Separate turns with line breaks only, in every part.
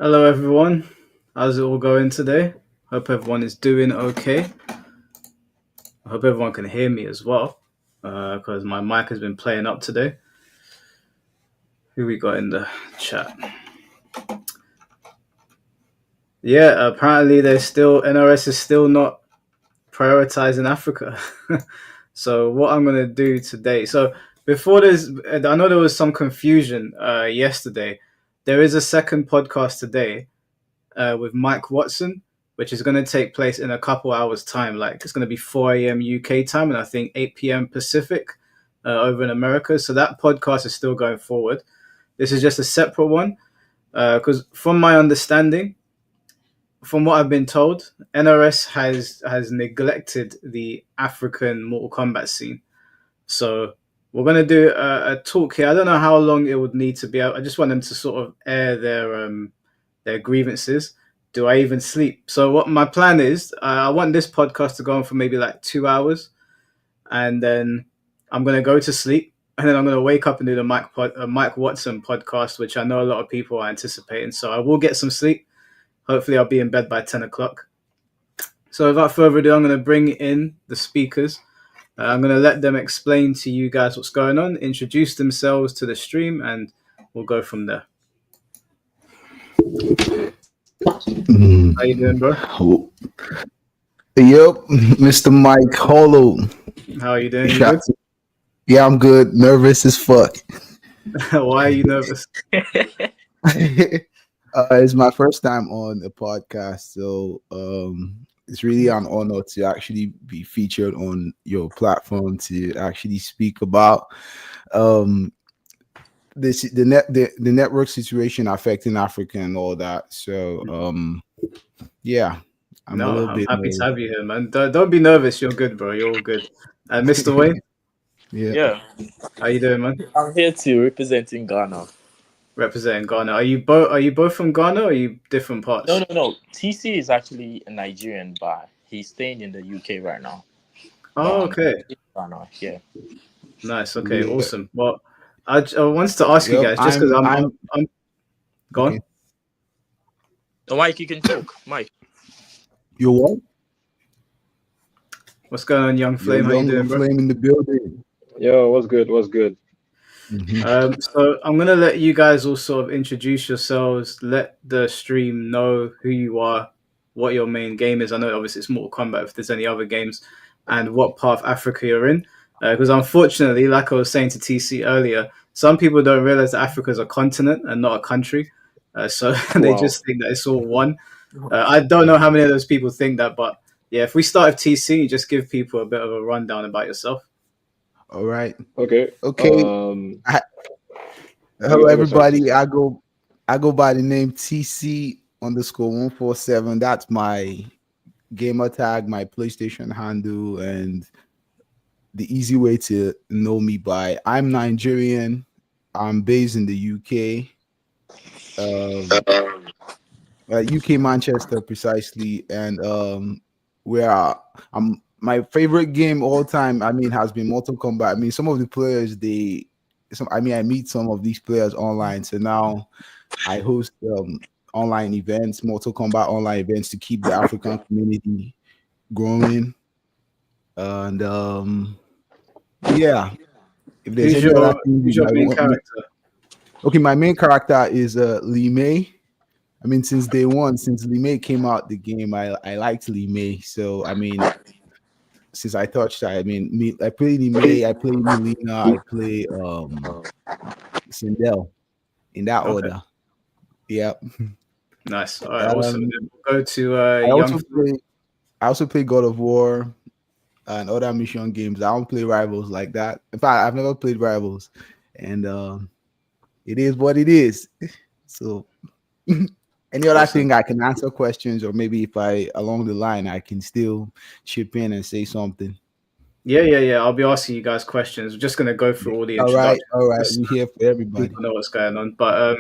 Hello, everyone. How's it all going today? Hope everyone is doing okay. I hope everyone can hear me as well, because my mic has been playing up today. Who we got in the chat? Yeah, apparently there's still NRS is still not prioritizing Africa. So what I'm gonna do today? So before this, I know there was some confusion yesterday. There is a second podcast today with Mike Watson, which is going to take place in a couple hours' time. Like it's going to be 4 a.m. UK time and I think 8 p.m. Pacific over in America. So that podcast is still going forward. This is just a separate one because, from my understanding, from what I've been told, NRS has neglected the African Mortal Kombat scene. So we're going to do a talk here. I don't know how long it would need to be. I just want them to sort of air their grievances. Do I even sleep? So what my plan is, I want this podcast to go on for maybe like 2 hours, and then I'm gonna go to sleep, and then I'm gonna wake up and do the Mike Watson podcast, which I know a lot of people are anticipating. So I will get some sleep. Hopefully, I'll be in bed by 10 o'clock. So without further ado, I'm gonna bring in the speakers. I'm gonna let them explain to you guys what's going on, introduce themselves to the stream, and we'll go from there. How you doing, bro?
Yep, Mr. Mike Hollow.
How are you doing? You good?
Yeah, I'm good. Nervous as fuck.
Why are you nervous?
It's my first time on a podcast, so it's really an honor to actually be featured on your platform to actually speak about the network situation affecting Africa and all that. So yeah.
I'm happy to have you here, man. Don't be nervous. You're good, bro. You're all good. Mr. Wayne?
Yeah.
How you doing, man?
I'm here to representing Ghana.
Representing Ghana. Are you both from Ghana or are you different parts?
No. TC is actually a Nigerian, but he's staying in the UK right now.
Oh, okay.
Ghana, yeah.
Nice. Okay, awesome. Well, I wanted to ask you guys just because I'm gone.
Okay. Oh, Mike, you can talk. Mike.
You what?
What's going on, Young Flame? How you doing, bro?
Flame in the building.
Yo, what's good? What's good?
Mm-hmm. So I'm gonna let you guys all sort of introduce yourselves. Let the stream know who you are, what your main game is. I know obviously it's Mortal Kombat. If there's any other games, and what part of Africa you're in. Because unfortunately, like I was saying to TC earlier, some people don't realize that Africa is a continent and not a country. So they just think that it's all one. I don't know how many of those people think that, but yeah, if we start with TC, just give people a bit of a rundown about yourself.
All right.
Okay.
Hello, everybody. I go by the name TC_147. That's my gamer tag, my PlayStation handle, and the easy way to know me by. I'm Nigerian. I'm based in the UK. UK Manchester precisely, and my favorite game all time, has been Mortal Kombat. Some of the players I meet some of these players online. So now I host online events, Mortal Kombat online events, to keep the African community growing. And yeah, if there's
who's your main character?
Okay, my main character is Lee May. Since day one, since Lee May came out the game, I liked Lee May. So since I touched that, I play Lee May, I play Melina, I play Sindel in that order. Yep.
Nice. All right, awesome. We'll go to
I also play God of War and other mission games. I don't play Rivals like that. In fact, I've never played Rivals, and it is what it is. So any other thing I can answer questions, or maybe if along the line I can still chip in and say something.
Yeah. I'll be asking you guys questions. We're just gonna go through all the introductions.
All right. We're here for everybody.
People know what's going on. But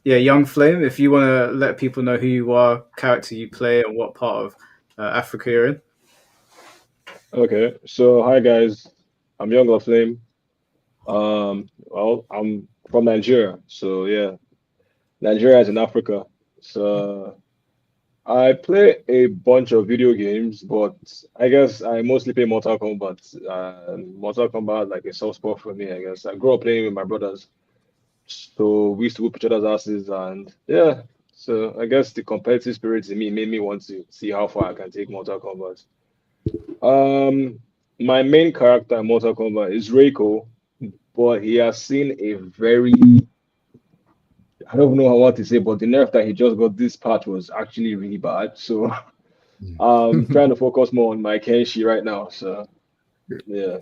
yeah, Young Flame, if you want to let people know who you are, character you play, and what part of Africa you're in.
Okay. So hi guys, I'm Young Flame. Well, I'm from Nigeria. So yeah, Nigeria is in Africa. So I play a bunch of video games, but I guess I mostly play Mortal Kombat. Mortal Kombat like a soft spot for me, I guess. I grew up playing with my brothers, so we used to whoop each other's asses, and yeah. So I guess the competitive spirit in me made me want to see how far I can take Mortal Kombat. Um, my main character in Mortal Kombat is Reiko, but he has seen a very, I don't know what to say, but the nerf that he just got this part was actually really bad. So I'm trying to focus more on my Kenshi right now. So yeah.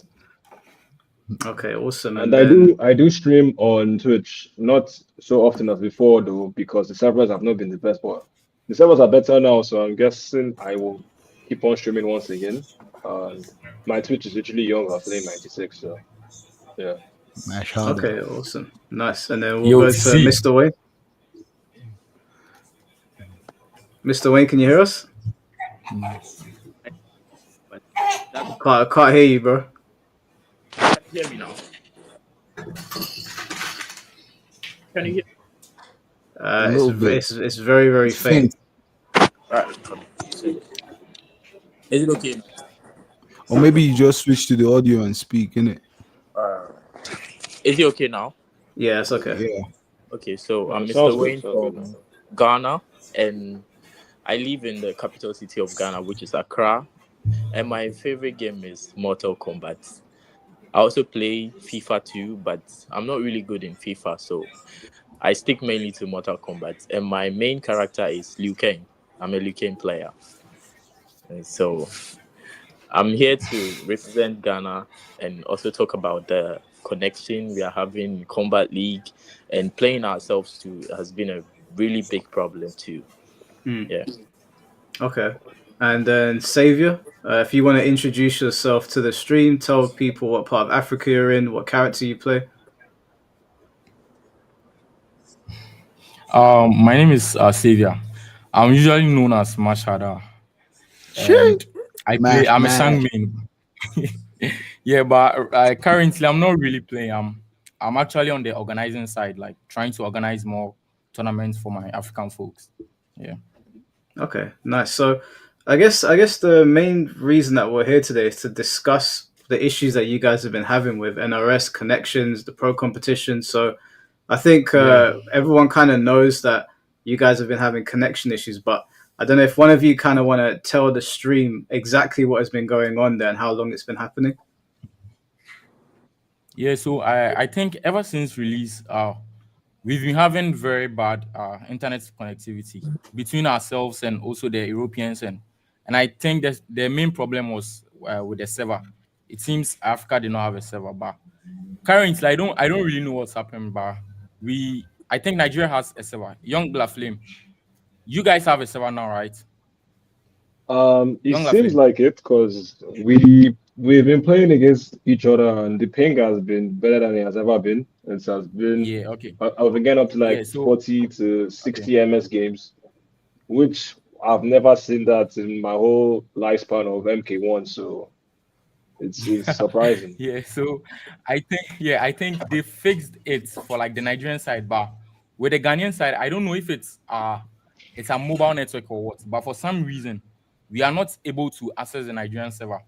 Okay, awesome.
And I do stream on Twitch, not so often as before though, because the servers have not been the best, but the servers are better now, so I'm guessing I will keep on streaming once again. And my Twitch is literally young, Flame 96, so yeah.
Okay, awesome. Nice. And then we'll
Yo,
go to
see.
Mr. Wayne. Mr. Wayne, can you hear us?
But that
Can't hear you, bro.
hear me now. Can you hear?
A little bit.
It's very, very faint.
All right. Is it okay?
Or maybe you just switch to the audio and speak, innit?
Is it okay now?
Yeah, it's okay.
Yeah.
Okay, so I'm
Sounds
Mr.
good,
Wayne
sounds good
from
now.
Ghana, and I live in the capital city of Ghana, which is Accra. And my favorite game is Mortal Kombat. I also play FIFA too, but I'm not really good in FIFA, so I stick mainly to Mortal Kombat. And my main character is Liu Kang. I'm a Liu Kang player. And so I'm here to represent Ghana and also talk about the connection we are having in Combat League, and playing ourselves too has been a really big problem too. Yeah.
Okay. And then Savior, if you want to introduce yourself to the stream, tell people what part of Africa you're in, what character you play.
My name is Savior. I'm usually known as Mashada, and I'm a sangman. Yeah, but currently I'm not really playing. I'm actually on the organizing side, like trying to organize more tournaments for my African folks. Yeah.
Okay, nice. So I guess the main reason that we're here today is to discuss the issues that you guys have been having with NRS connections, the pro competition. So I think everyone kind of knows that you guys have been having connection issues, but I don't know if one of you kind of want to tell the stream exactly what has been going on there and how long it's been happening.
Yeah, so I think ever since release, we've been having very bad internet connectivity between ourselves and also the Europeans, and I think that the main problem was with the server. It seems Africa did not have a server, but currently I don't really know what's happening. But I think Nigeria has a server. Young Black Flame, you guys have a server now, right?
It
Young Black
seems
Flame.
like it because we've been playing against each other, and the ping has been better than it has ever been. It has been
Yeah, okay.
I've been getting up to like
Yeah, so
40 to 60 MS games, which I've never seen that in my whole lifespan of MK1. So it's surprising.
yeah, so I think they fixed it for like the Nigerian side, but with the Ghanaian side, I don't know if it's a mobile network or what, but for some reason we are not able to access the Nigerian server.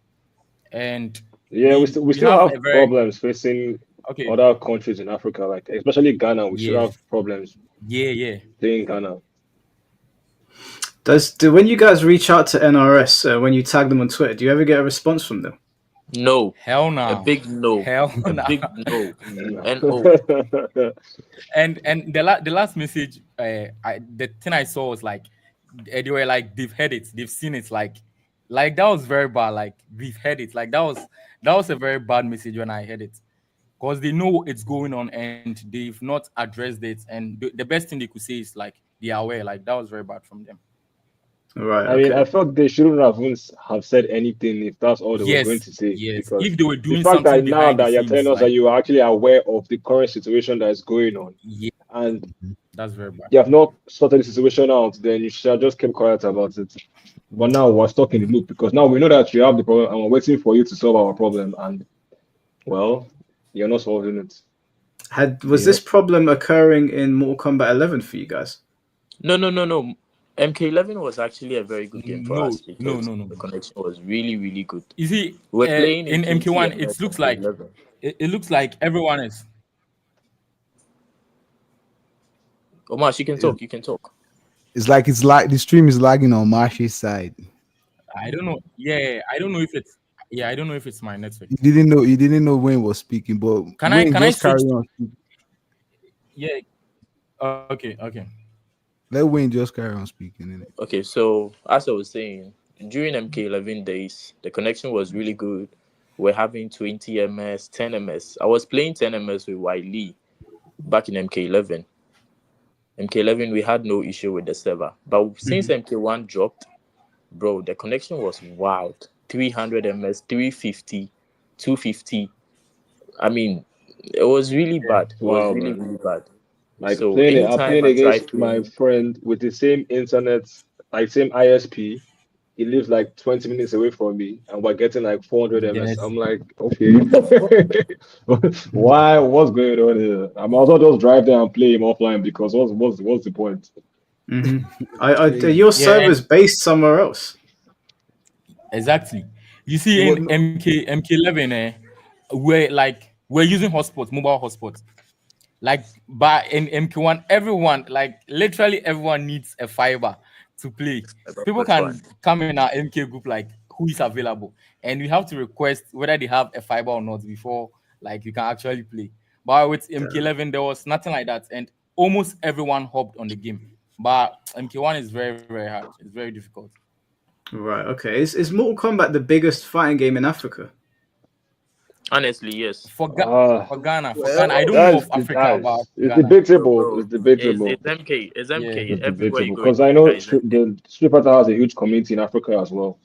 And
Yeah, we
we
still
have
have
a very
problems facing
okay,
other countries in Africa, like especially Ghana. We still
yeah,
have problems
yeah.
playing Ghana.
When you guys reach out to NRS, when you tag them on Twitter, do you ever get a response from them?
No.
Hell
A
no.
big no.
Hell
A
no.
big no. No.
And the last message the thing I saw was like they were like they've heard it, they've seen it, like that was very bad. Like we've heard it. Like that was a very bad message when I heard it. Because they know it's going on and they've not addressed it. And the best thing they could say is like they are aware. Like that was very bad from them.
Right.
I mean,
Okay.
I felt they shouldn't have said anything if that's all they were going to say.
Yes.
Because
If they were
the
doing
fact
something
that now
behind the
that you're telling
scenes,
us that
like
you are actually aware of the current situation that is going on,
yeah,
and
that's very bad.
you have not sorted the situation out, then you should have just kept quiet about it. But now we're stuck in the loop because now we know that you have the problem and we're waiting for you to solve our problem. And well, you're not solving it.
Was this problem occurring in Mortal Kombat 11 for you guys?
No. MK11 was actually a very good game for us
No, no,
because
no, no.
the connection was really, really good.
You see,
We were playing in
in
20
MK1, it
ms
looks like
MK11.
it looks like everyone is.
Omash, you can talk. You can talk.
It's like the stream is lagging on Marshy's side.
I don't know. Yeah, I don't know if it's. Yeah, I don't know if it's my network.
You didn't know Wayne was speaking, but Wayne
Can I
just carry
switch?
on speaking.
Yeah. Okay.
Let Wayne just carry on speaking in it.
Okay, so as I was saying, during MK11 days, the connection was really good. We're having 20 ms, 10 ms. I was playing 10 ms with Wiley back in MK11. MK11, we had no issue with the server. But since MK1 dropped, bro, the connection was wild. 300 ms, 350, 250. I mean, it was really bad. It was
Wow,
really,
man.
really bad.
Like
So
playing it, I'm
anytime
playing
I try
against my
playing,
friend with the same internet, like same ISP. He lives like 20 minutes away from me, and we're getting like 400 ms.
Yes.
I'm like, okay, why? What's going on here? I might as well just drive there and play him offline because what's the point?
Are
Crazy.
your
Yeah, and
servers based somewhere else?
exactly. You see,
What
in MK11, we're using hotspots, mobile hotspots. Like, but in MK1, everyone, like literally everyone needs a fiber to play. People
that's fine.
can come in our MK group, like who is available, and we have to request whether they have a fiber or not before like you can actually play. But with MK11, there was nothing like that, and almost everyone hopped on the game. But MK1 is very, very hard. It's very difficult.
Right. Okay. Is Mortal Kombat the biggest fighting game in Africa?
Honestly, yes.
Ah,
For Ghana, I don't know of Africa, but
it's
Ghana,
Bro,
debatable.
bro,
It's debatable.
it's MK. It's
yeah.
MK.
It's
Everywhere you
debatable
go in
because I
Africa
know
is MK.
The Street Fighter has a huge community in Africa as well.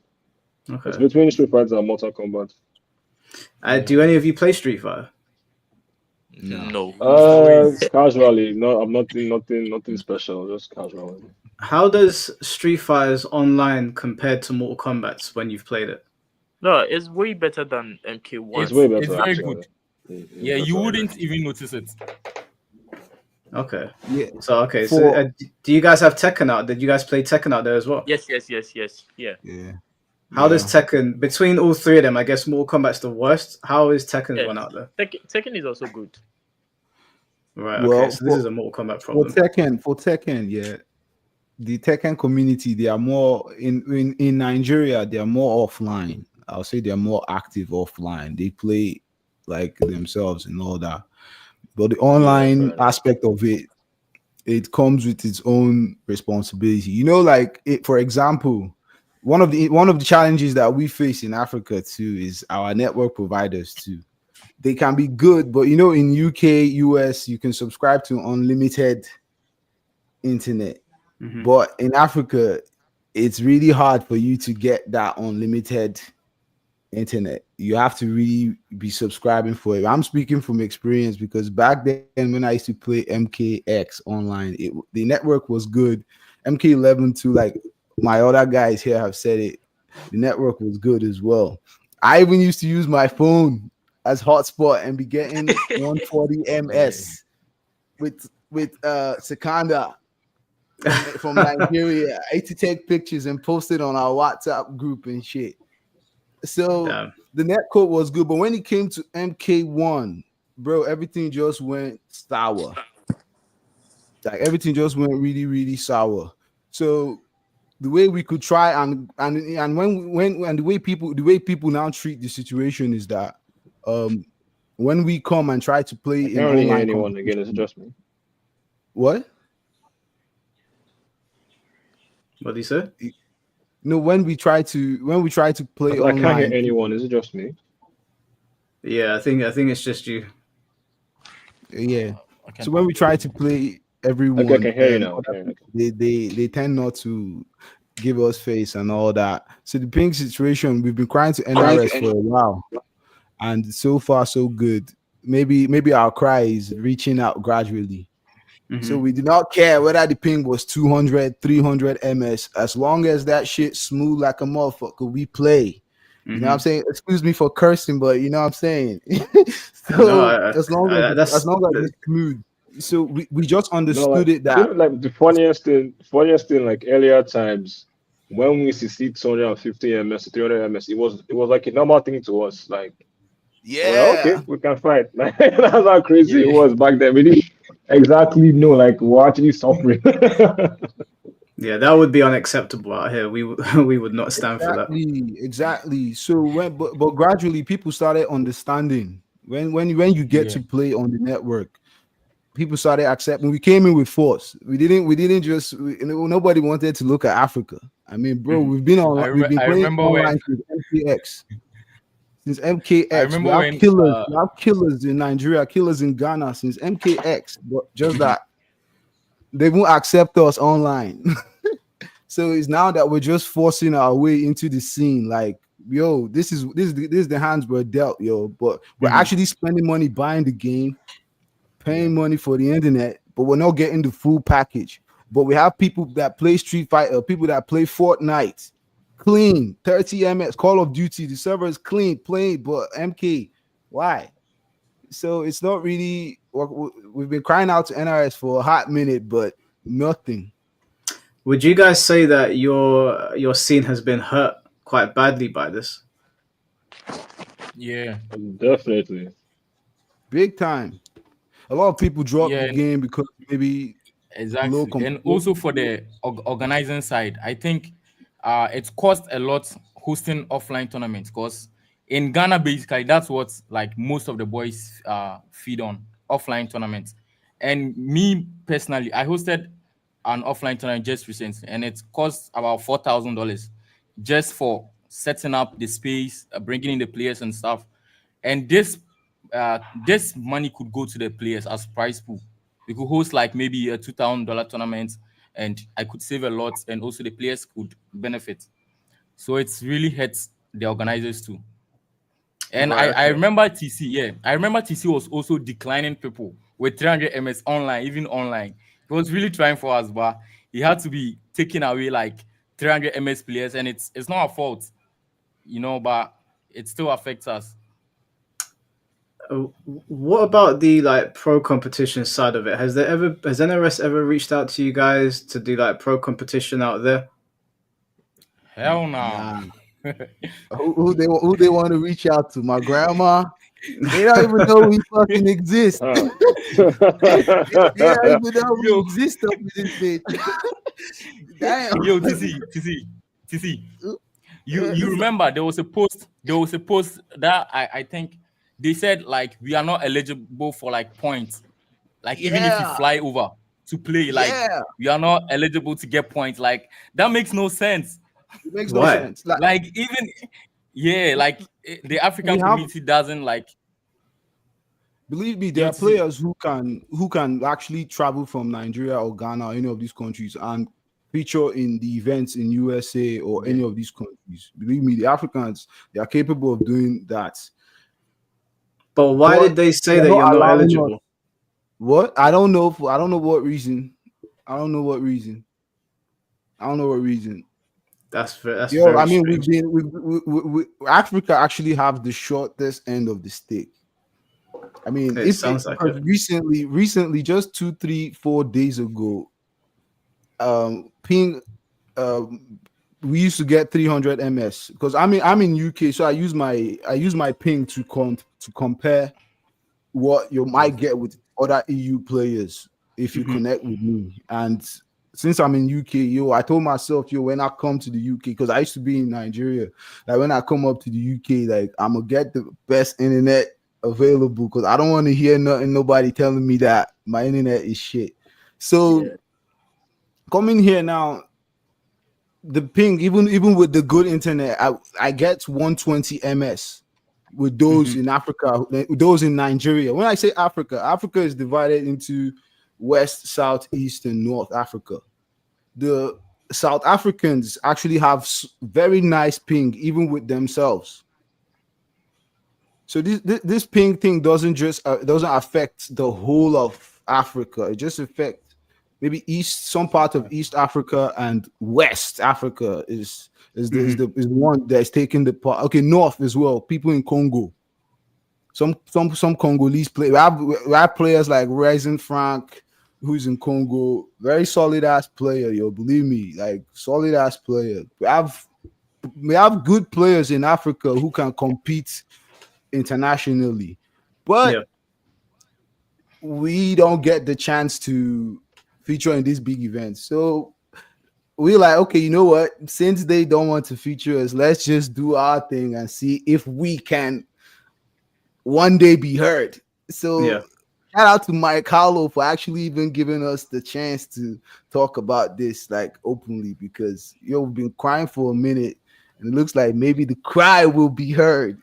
It's
Okay.
between Street Fighter and Mortal Kombat.
Do any of you play Street Fighter?
no.
No.
No way.
Casually, no, I'm nothing special, just casually.
How does Street Fighter's online compared to Mortal Kombat's when you've played it?
No, it's way better than
It's
MK1.
way
It's
better
very
actually.
good. Yeah,
It's
you
better.
wouldn't even notice it.
Okay.
Yeah.
So okay. So
For
do you guys have Tekken out? Did you guys play Tekken out there as well?
Yes. Yeah.
yeah.
How does
Yeah.
Tekken between all three of them? I guess Mortal Kombat's the worst. How is Tekken's one
Yes.
out there?
Tekken is also good.
Right. Okay.
Well,
So this is a Mortal Kombat
for
problem.
Tekken, yeah. The Tekken community, they are more in Nigeria, they are more offline. I'll say they're more active offline. They play like themselves and all that. But the
Yeah, fair
online
enough.
aspect of it, it comes with its own responsibility. You know, like for example, one of the challenges that we face in Africa too is our network providers too. They can be good, but you know, in UK, US, you can subscribe to unlimited internet. But in Africa, it's really hard for you to get that unlimited internet. You have to really be subscribing for it. I'm speaking from experience because back then when I used to play MKX online, the network was good. MK11 too, like my other guys here have said it, the network was good as well. I even used to use my phone as hotspot and be getting 140 ms with Sekanda from Nigeria. I used to take pictures and post it on our WhatsApp group and shit. So
Damn.
the net code was good, but when it came to MK1, bro, everything just went sour. Like everything just went really, really sour. So the way we could try and the way people now treat the situation is that when we come and try to play
I
in
can't really hear
online
anyone again. It's
competition,
just me.
what?
What do you say?
No, when we try to play
I can't hear
online,
anyone. Is it just me?
Yeah, I think it's just you.
yeah.
Okay.
So when we try to play everyone,
Okay, I can hear you now. Okay.
they tend not to give us face and all that. So the ping situation, we've been crying to NRS for a while, and so far so good. Maybe our cry is reaching out gradually. So we do not care whether the ping was 200, 300 ms. As long as that shit smooth like a motherfucker, we play. You know what I'm saying? Excuse me for cursing, but you know what I'm saying. So
No,
as long as it's smooth. So we just
No, like
understood it
you
that
know, like the funniest thing, like earlier times when we used to see 250 ms, 300 ms, it was like a normal thing to us. Like, well, okay,
yeah.
we can fight. Like, that's how crazy it
Yeah.
was back then. We didn't exactly know, like, we're actually suffering.
Yeah, that would be unacceptable out here. We would not stand for that.
Exactly. So but gradually people started understanding when you get
Yeah.
to play on the network, people started accepting. We came in with force. We didn't just nobody wanted to look at Africa. I mean, bro,
Mhm.
we've been
I
playing
remember when
online since MKX. Since
I
MKX, we
remember
have
when
killers. We have killers in Nigeria, killers in Ghana since MKX. But just that they won't accept us online. So it's now that we're just forcing our way into the scene. Like, yo, this is the hands we're dealt, yo. But we're
Mhm.
actually spending money buying the game,
yeah.
paying money for the internet, but we're not getting the full package. But we have people that play Street Fighter, people that play Fortnite, clean 30 ms, Call of Duty. The server is clean, playing, but MK, why? So it's not really. We've been crying out to NRS for a hot minute, but nothing.
Would you guys say that your scene has been hurt quite badly by this?
Yeah.
Definitely.
Big time. A lot of people drop the
Yeah.
game because maybe low
Exactly. And
competition.
also for the organizing side, I think it's cost a lot hosting offline tournaments because in Ghana, basically, that's what like most of the boys feed on offline tournaments. And me personally, I hosted an offline tournament just recently, and it cost about $4,000 just for setting up the space, bringing in the players and stuff. And this money could go to the players as prize pool. We could host like maybe a $2,000 tournament, and I could save a lot, and also the players could benefit. So it's really hurts the organizers too. And I,
Right.
I
Okay.
remember TC, yeah, I remember TC was also declining people with 300 ms online, even online. He was really trying for us, but he had to be taking away like 300 ms players, and it's not our fault, but it still affects us.
What about the like pro competition side of it? Has NRS ever reached out to you guys to do like pro competition out there?
Hell no.
Nah. Who they want to reach out to? My grandma. They don't even know we fucking exist.
Huh.
They don't even know we
Yo,
exist up in this bitch. Damn.
yo, TC. You
It's
remember there was a post that I think they said like we are not eligible for like points. Like even if you
yeah,
fly over to play, like
yeah.
we are not eligible to get points. Like that makes no sense.
It makes no
Why?
sense. Like
Like even yeah, like the
we
African
have,
community doesn't like
believe me, there
yo
are
TC.
players who can actually travel from Nigeria or Ghana or any of these countries and feature in the events in USA or
Yeah.
any of these countries. Believe me, the Africans, they are capable of doing that.
But why
But
did they say
they're
that you're
not
not
allowing us.
eligible?
What? I don't know. I don't know what reason. I don't know what reason. I don't know what reason.
That's
Yo, I
very
mean,
strange.
Africa actually have the shortest end of the stick. I mean,
It
if it,
sounds like
because
it.
recently, just 2, 3, 4 days ago, ping, we used to get 300 ms because I'm in UK, so I use my ping to compare what you might get with other EU players if you
Hmm.
connect with me. And since I'm in UK, I told myself, when I come to the UK, because I used to be in Nigeria, like when I come up to the UK, like I'm gonna get the best internet available because I don't want to hear nobody telling me that my internet is shit. So
Yeah.
coming here now, the ping, even with the good internet, I get 120 ms with those
Hmm.
in Africa, those in Nigeria. When I say Africa, Africa is divided into West, South, East, and North Africa. The South Africans actually have very nice ping, even with themselves. So this ping thing doesn't affect the whole of Africa. It just affects maybe some part of East Africa, and West Africa is the
Hmm.
one that's taking the part. Okay, North as well. People in Congo. some Congolese play. We have players like Ryzen Frank, who's in Congo, very solid ass player, yo. Believe me, like solid ass player. We have good players in Africa who can compete internationally, but
Yeah.
we don't get the chance to feature in these big events. So we're like, okay, you know what? Since they don't want to feature us, let's just do our thing and see if we can one day be heard. So
Yeah.
shout out to Mike Hollow for actually even giving us the chance to talk about this like openly, because we've been crying for a minute and it looks like maybe the cry will be heard.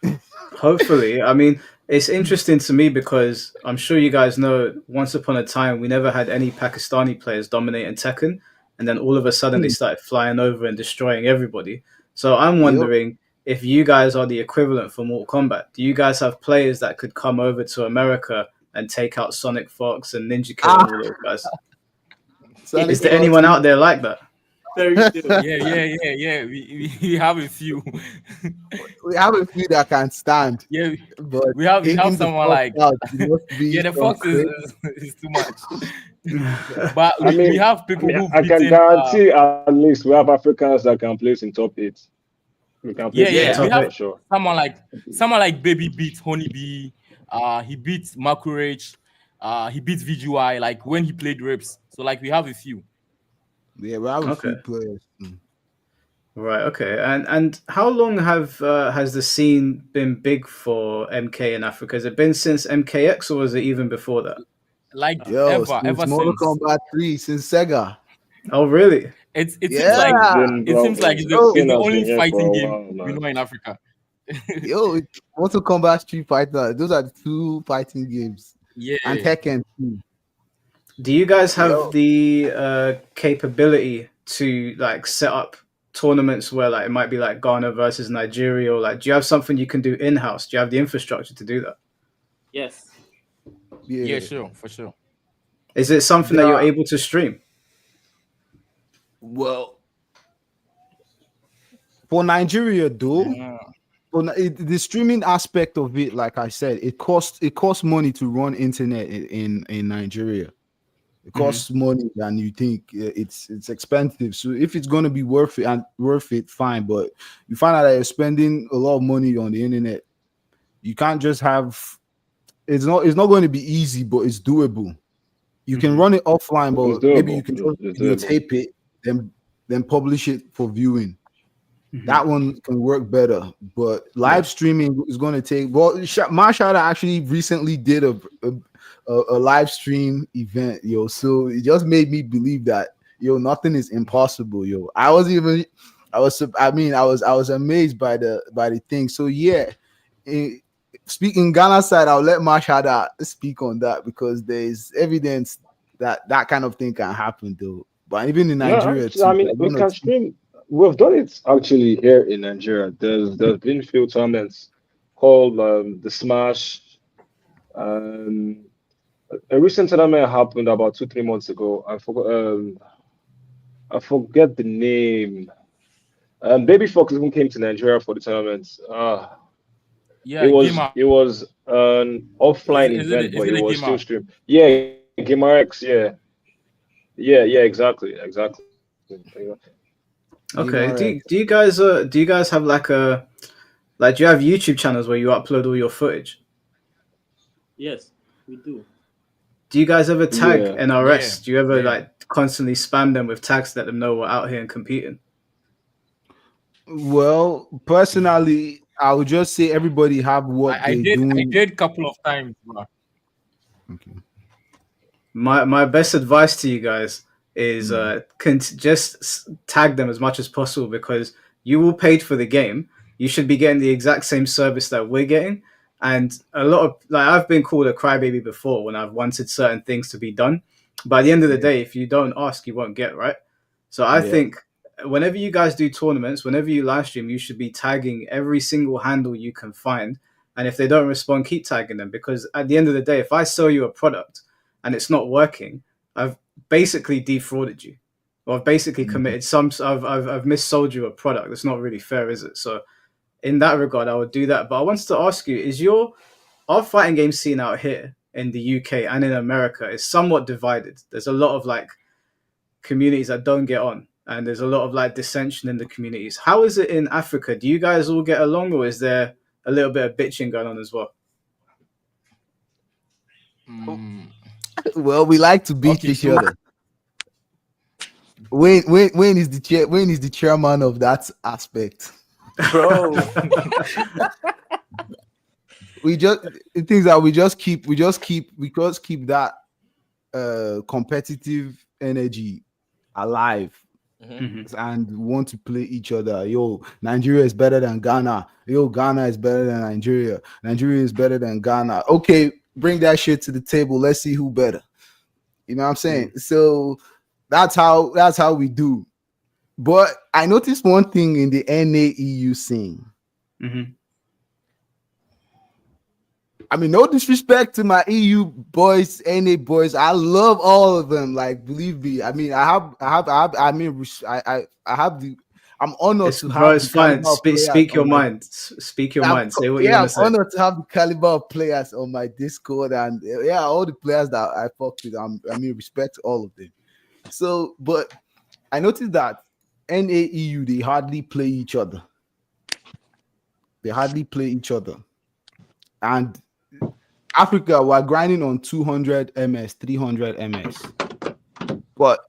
Hopefully. I mean, it's interesting to me because I'm sure you guys know once upon a time we never had any Pakistani players dominating Tekken, and then all of a sudden they started flying over and destroying everybody. So I'm
Yep.
wondering if you guys are the equivalent for Mortal Kombat. Do you guys have players that could come over to America and take out Sonic Fox and Ninja Kill and all those guys?
Sonic
Is there
Fox
anyone out there like that?
Yeah. We have a few.
we have a few that can stand,
Yeah,
but
we have
taking the
someone
Fox
like
out, it must be
yeah. The
some
Fox
crazy.
is too much. But
I
we
mean,
have
I
people
mean,
who've
I can
beaten.
guarantee at least we have Africans that can place in top 8. We can place in
Yeah,
top
We
top
8
have
for sure.
someone like Baby beat Honeybee. He beat Makurage. He beat VGY like when he played Rips. So like we have a few.
Yeah, we have a
Okay.
few players.
Right. Okay. And how long has the scene been big for MK in Africa? Has it been since MKX or was it even before that?
Like
Yo, since
ever
Mortal
since.
Kombat 3, since Sega.
Oh, really?
It seems like
It's
Yeah.
been,
it
bro,
seems like
the
Yo,
scene
it's the
has been
only
here for
fighting
a
game
while,
we
man.
know in Africa.
Mortal Kombat, Street Fighter. Those are the two fighting games. And
Yeah.
Tekken too.
Do you guys have
Yo,
the capability to like set up tournaments where like it might be like Ghana versus Nigeria, or like do you have something you can do in house? Do you have the infrastructure to do that?
Yes.
Yeah,
yeah.
sure, for sure.
Is it something that
There
you're
are,
able to stream?
well, for Nigeria though,
Yeah.
the streaming aspect of it, like I said, it costs money to run internet in Nigeria. It costs money than you think. It's expensive. So if it's gonna be worth it, fine. But you find out that you're spending a lot of money on the internet. You can't just have. It's not going to be easy, but it's doable. You can run it offline,
It's
but maybe you
doable.
can just
It's doable.
videotape it, then publish it for viewing.
Mhm.
That one can work better, but
Yeah.
live streaming is going to take. Well, Marshall actually recently did a live stream event, yo. So it just made me believe that nothing is impossible, yo. I was amazed by the thing. So yeah, speaking Ghana side, I'll let Marshall speak on that because there is evidence that kind of thing can happen, though. But even in
Yeah,
Nigeria
I
too,
mean,
like
we
one or
can
two.
stream. We've done it actually here in Nigeria. There's been few tournaments called the Smash. Um, a recent tournament happened about 2 3 months ago. I forget the name. Baby Fox even came to Nigeria for the tournament. It
Yeah,
was
Gamer.
it was an offline event,
Is
but
it
it
a
was still
Gamer?
streamed. Yeah, Gamer X. Yeah, exactly.
Okay.
Gamer
Do you guys have like do you have YouTube channels where you upload all your footage?
Yes, we do.
Do you guys ever tag
Yeah.
Yeah,
NRS? Do you ever
yeah.
like constantly spam them with tags to let them know we're out here and competing?
Well, personally, I would just say everybody have what
I
they
did
doing.
a couple of times, bro.
Okay.
My best advice to you guys is tag them as much as possible because you all paid for the game. You should be getting the exact same service that we're getting. And a lot of like I've been called a crybaby before when I've wanted certain things to be done. By the end of the
Yeah.
day, if you don't ask, you won't get, right? So I
Yeah.
think whenever you guys do tournaments, whenever you live stream, you should be tagging every single handle you can find. And if they don't respond, keep tagging them because at the end of the day, if I sell you a product and it's not working, I've basically defrauded you. Or I've basically committed I've missold you a product. It's not really fair, is it? So in that regard, I would do that. But I wanted to ask you, our fighting game scene out here in the UK and in America is somewhat divided. There's a lot of like communities that don't get on, and there's a lot of like dissension in the communities. How is it in Africa? Do you guys all get along, or is there a little bit of bitching going on as well?
Well, we like to beat each other. When is the chairman of that aspect?
Bro.
We just keep that competitive energy alive. And want to play each other. Yo, Nigeria is better than Ghana. Yo, Ghana is better than Nigeria. Nigeria is better than Ghana. Okay, bring that shit to the table. Let's see who better. You know what I'm saying? So that's how we do. But I noticed one thing in the NAEU scene. I mean, no disrespect to my EU boys, NA boys. I love all of them. Like, believe me. I mean, I'm honored to have.
Bro, it's fine. Speak your mind. Speak your mind. Say what you want to say.
I'm honored to have the caliber of players on my Discord, and all the players that I fucked with. I mean, respect to all of them. So, but I noticed that NAEU, they hardly play each other. And Africa, we're grinding on 200 ms, 300 ms. But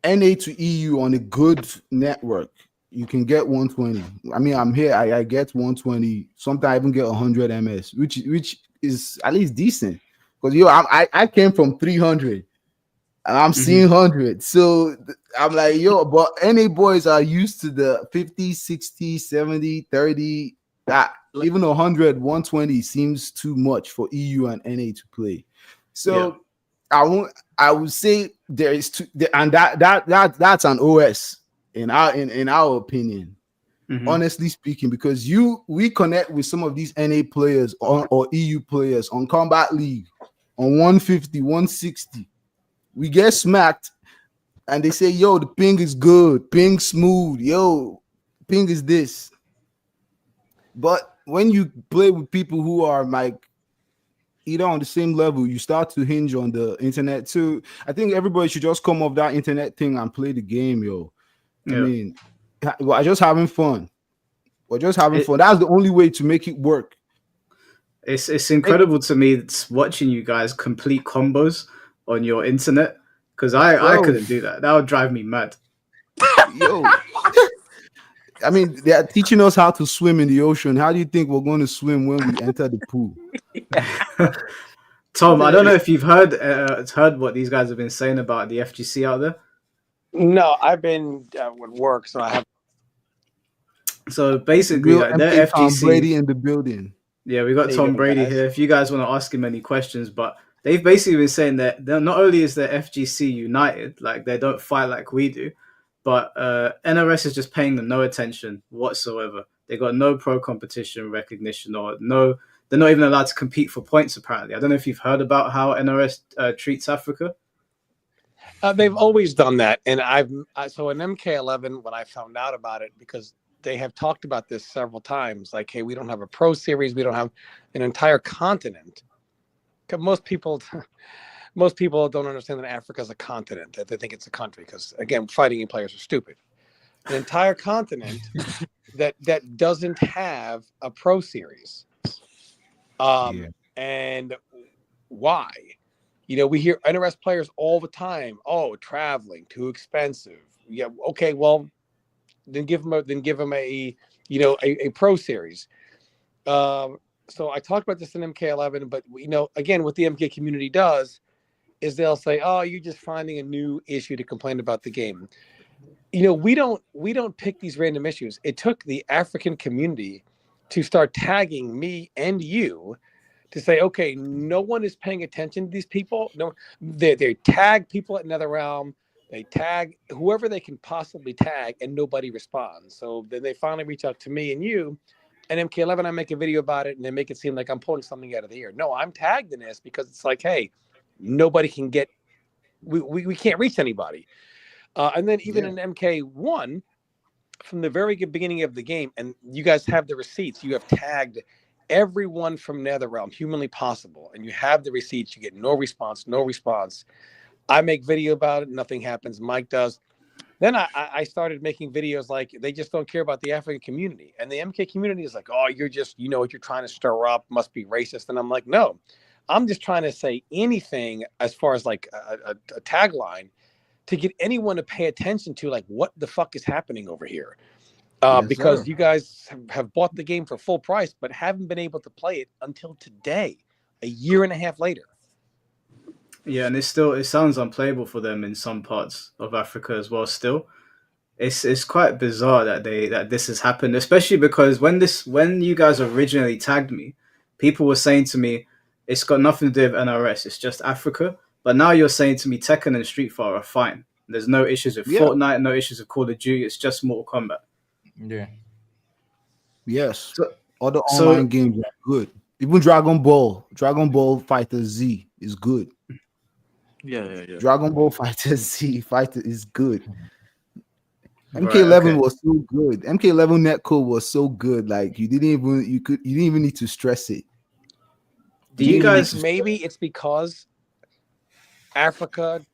NA to EU on a good network, you can get 120. I mean, I'm here, I get 120. Sometimes I even get 100 ms, which is at least decent. Because I came from 300 and I'm seeing 100. So I'm like, but NA boys are used to the 50, 60, 70, 30. That even 100, 120 seems too much for EU and NA to play. So I would say there is and that's an OS in our opinion. Honestly speaking, because we connect with some of these NA players or EU players on Combat League on 150, 160. We get smacked and they say, yo, the ping is good, ping smooth, yo, ping is this. But when you play with people who are like either on the same level, you start to hinge on the internet too. I think everybody should just come off that internet thing and play the game, yo. I mean, we're just having fun. That's the only way to make it work.
It's incredible to me watching you guys complete combos on your internet, because I couldn't do that. That would drive me mad.
Yo. I mean, they are teaching us how to swim in the ocean. How do you think we're going to swim when we enter the pool?
Tom, I don't know if you've heard what these guys have been saying about the FGC out there.
No, I've been with work, so I have.
So basically, their FGC.
Tom Brady in the building.
Yeah, we got Tom Brady here. If you guys want to ask him any questions, but they've basically been saying that not only is their FGC united, like they don't fight like we do, but NRS is just paying them no attention whatsoever. They got no pro competition recognition, or they're not even allowed to compete for points, apparently. I don't know if you've heard about how NRS treats Africa.
They've always done that. And so in MK11, when I found out about it, because they have talked about this several times, like, hey, we don't have a pro series. We don't have an entire continent. Most people don't understand that Africa is a continent, that they think it's a country, because, again, fighting players are stupid. An entire continent that doesn't have a pro series. And why? We hear NRS players all the time, oh, traveling, too expensive. Yeah, okay, well, then give them a pro series. So I talked about this in MK11, but again, what the MK community does is they'll say, oh, you're just finding a new issue to complain about the game. We don't pick these random issues. It took the African community to start tagging me and you to say, okay, no one is paying attention to these people. No, they tag people at NetherRealm. They tag whoever they can possibly tag, and nobody responds. So then they finally reach out to me and you. And MK11, I make a video about it, and they make it seem like I'm pulling something out of the air. No, I'm tagged in this because it's like, hey, nobody can get, we can't reach anybody. And then even in MK1, from the very beginning of the game, and you guys have the receipts, you have tagged everyone from NetherRealm humanly possible, and you have the receipts, you get no response. I make video about it, nothing happens. Mike does. Then I started making videos like they just don't care about the African community. And the MK community is like, oh, you're just, you know what you're trying to stir up, must be racist. And I'm like, no, I'm just trying to say anything as far as like a tagline to get anyone to pay attention to like what the fuck is happening over here. Because you guys have bought the game for full price, but haven't been able to play it until today, a year and a half later.
Yeah, and it sounds unplayable for them in some parts of Africa as well. Still, it's quite bizarre that this has happened, especially because when you guys originally tagged me, people were saying to me, it's got nothing to do with NRS, it's just Africa. But now you're saying to me, Tekken and Street Fighter are fine. There's no issues with Fortnite, no issues with Call of Duty. It's just Mortal Kombat.
Yeah.
Yes. Other online games are good. Even Dragon Ball Fighter Z is good.
Yeah.
Dragon Ball Fighter Z Fighter is good.
Right,
MK11 was so good. MK11 netcode was so good. Like you didn't even need to stress it.
Do you guys
maybe it's because Africa,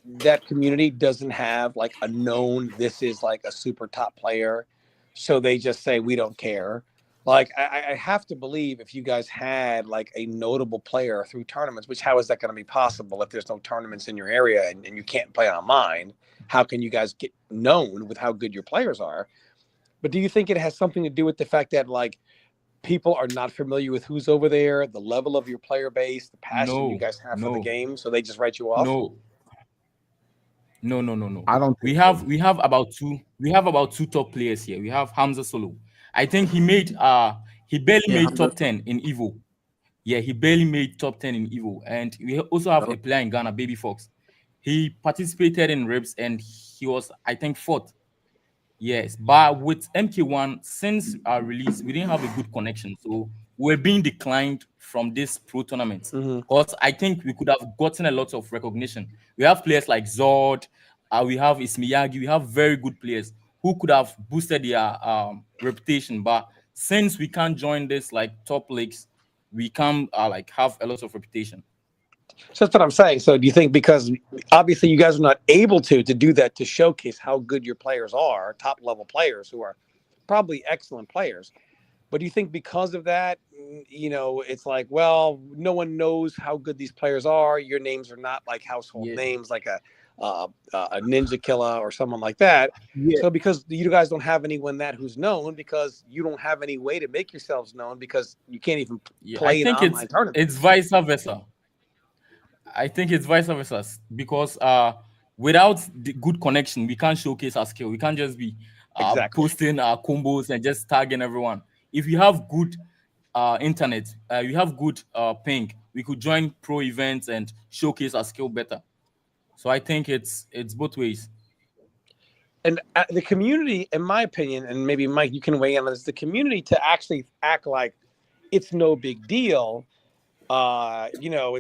that community doesn't have like a known this is like a super top player, so they just say we don't care. Like I have to believe if you guys had like a notable player through tournaments, which how is that going to be possible if there's no tournaments in your area and you can't play online? How can you guys get known with how good your players are? But do you think it has something to do with the fact that like people are not familiar with who's over there, the level of your player base, the passion you guys have for the game, so they just write you off?
No.
I don't.
We have about two top players here. We have Hamza Solo. I think he barely made top 10 in Evo. Yeah, he barely made top 10 in Evo. And we also have a player in Ghana, Baby Fox. He participated in Rips and he was, I think, fourth. Yes, but with MK1, since our release, we didn't have a good connection. So we're being declined from this pro tournament. Because I think we could have gotten a lot of recognition. We have players like Zord, we have Ismiyagi, we have very good players who could have boosted their reputation. But since we can't join this like top leagues, we can't like have a lot of reputation.
So that's what I'm saying. So do you think because obviously you guys are not able to do that to showcase how good your players are, top level players who are probably excellent players, but do you think because of that, you know, it's like, well, no one knows how good these players are. Your names are not like household names like a Ninja Killer or someone like that. So because you guys don't have anyone who's known, because you don't have any way to make yourselves known because you can't even play in online tournament.
It's vice versa. I think it's vice versa because without the good connection, we can't showcase our skill. We can't just be posting our combos and just tagging everyone. If you have good internet, you have good ping, we could join pro events and showcase our skill better. So I think it's both ways.
And the community, in my opinion, and maybe Mike, you can weigh in on this, the community to actually act like it's no big deal. You know,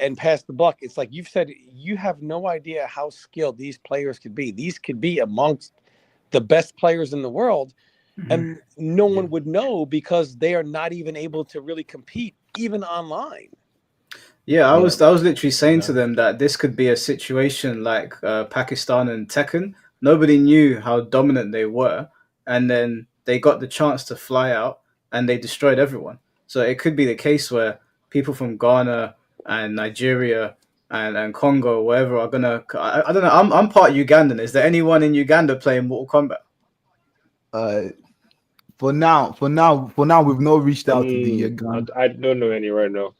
and pass the buck. It's like you've said, you have no idea how skilled these players could be. These could be amongst the best players in the world, and no one would know because they are not even able to really compete, even online.
Yeah, I was literally saying to them that this could be a situation like Pakistan and Tekken. Nobody knew how dominant they were, and then they got the chance to fly out and they destroyed everyone. So it could be the case where people from Ghana and Nigeria and Congo, wherever, are gonna. I don't know. I'm part Ugandan. Is there anyone in Uganda playing Mortal Kombat?
For now, we've not reached out to the Uganda.
I don't know any right now.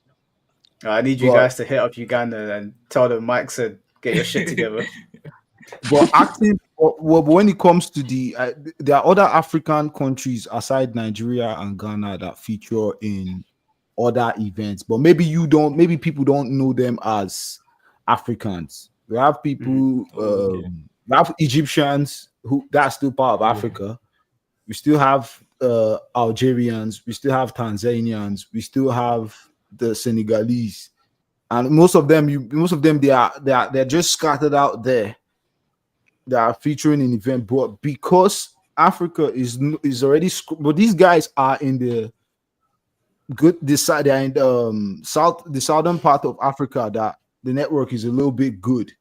I need you guys to hit up Uganda and tell them Mike said, "Get your shit together."
But when it comes to there are other African countries aside Nigeria and Ghana that feature in other events, but maybe people don't know them as Africans. We have people, we have Egyptians who that's still part of Africa. We still have Algerians, we still have Tanzanians, we still have the Senegalese, and most of them they're just scattered out there. They are featuring in event, but because Africa is already, but these guys are in the good this side and the southern part of Africa that the network is a little bit good.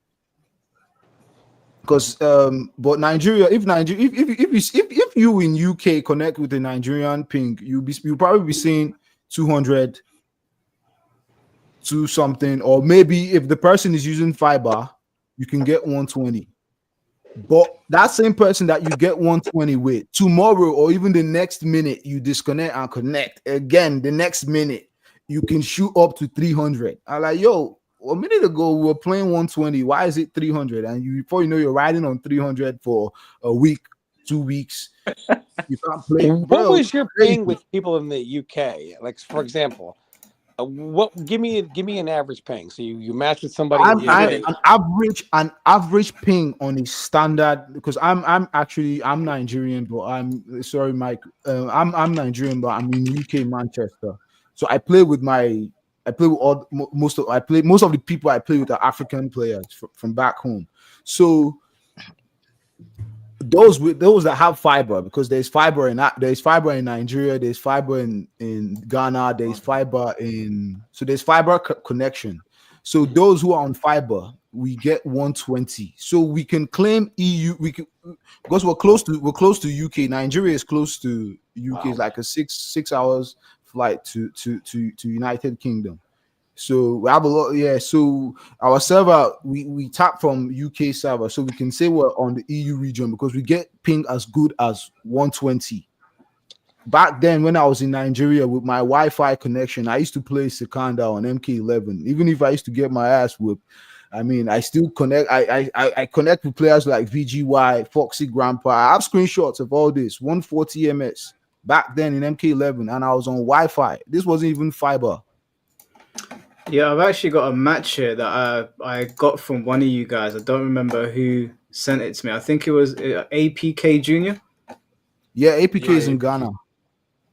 Because but Nigeria, if you in UK connect with the Nigerian ping, you'll probably be seeing 200 to something, or maybe if the person is using fiber, you can get 120. But that same person that you get 120 with, tomorrow or even the next minute, you disconnect and connect again. The next minute, you can shoot up to 300. I'm like, yo, a minute ago we were playing 120. Why is it 300? And before you know, you're riding on 300 for a week, 2 weeks. You can't play.
What
Bro,
was your
crazy.
ping with people in the UK? Like, for example, what? Give me an average ping. So you match with somebody.
An average ping on a standard, because I'm Nigerian, but I'm sorry, Mike. I'm Nigerian, but I'm in UK, Manchester. So I play with most of the people I play with are African players from back home. So those that have fiber, because there's fiber in Nigeria, there's fiber in Ghana, there's fiber there's fiber connection. So those who are on fiber, we get 120. So we can claim EU. Because we're close to UK. Nigeria is close to UK. Wow. It's like a 6 hours flight to United Kingdom. So we have a lot, So our server, we tap from UK server, so we can say we're on the EU region because we get ping as good as 120. Back then, when I was in Nigeria with my Wi-Fi connection, I used to play Sekanda on MK11. Even if I used to get my ass whipped, I mean, I still connect. I connect with players like VGY, Foxy Grandpa. I have screenshots of all this. 140 ms back then in MK11, and I was on Wi-Fi. This wasn't even fiber.
Yeah, I've actually got a match here that I got from one of you guys. I don't remember who sent it to me. I think it was APK Junior.
Yeah, APK is in Ghana.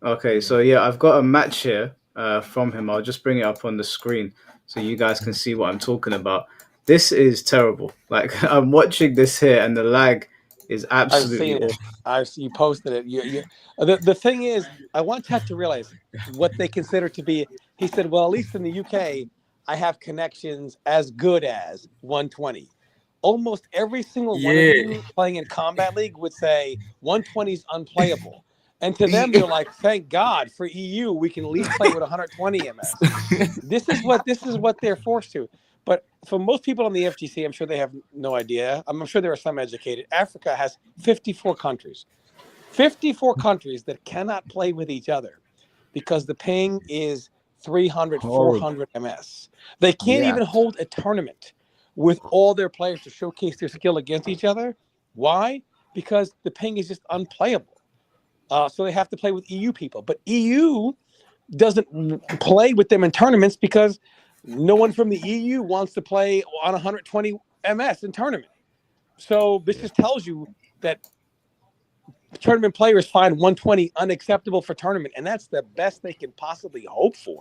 Okay, so yeah, I've got a match here from him. I'll just bring it up on the screen so you guys can see what I'm talking about. This is terrible. Like, I'm watching this here, and the lag is absolutely awful.
I've seen you posted it. The thing is, I want Ted to realize what they consider to be. He said, well, at least in the UK, I have connections as good as 120. Almost every single one of you playing in Combat League would say 120 is unplayable. And to them, they're like, thank God for EU, we can at least play with 120 ms. This is what they're forced to. But for most people on the FGC, I'm sure they have no idea. I'm sure there are some educated. Africa has 54 countries. 54 countries that cannot play with each other because the ping is 300, 400 ms. They can't even hold a tournament with all their players to showcase their skill against each other. Why? Because the ping is just unplayable. So they have to play with EU people. But EU doesn't play with them in tournaments because no one from the EU wants to play on 120 ms in tournament. So this just tells you that tournament players find 120 unacceptable for tournament, and that's the best they can possibly hope for.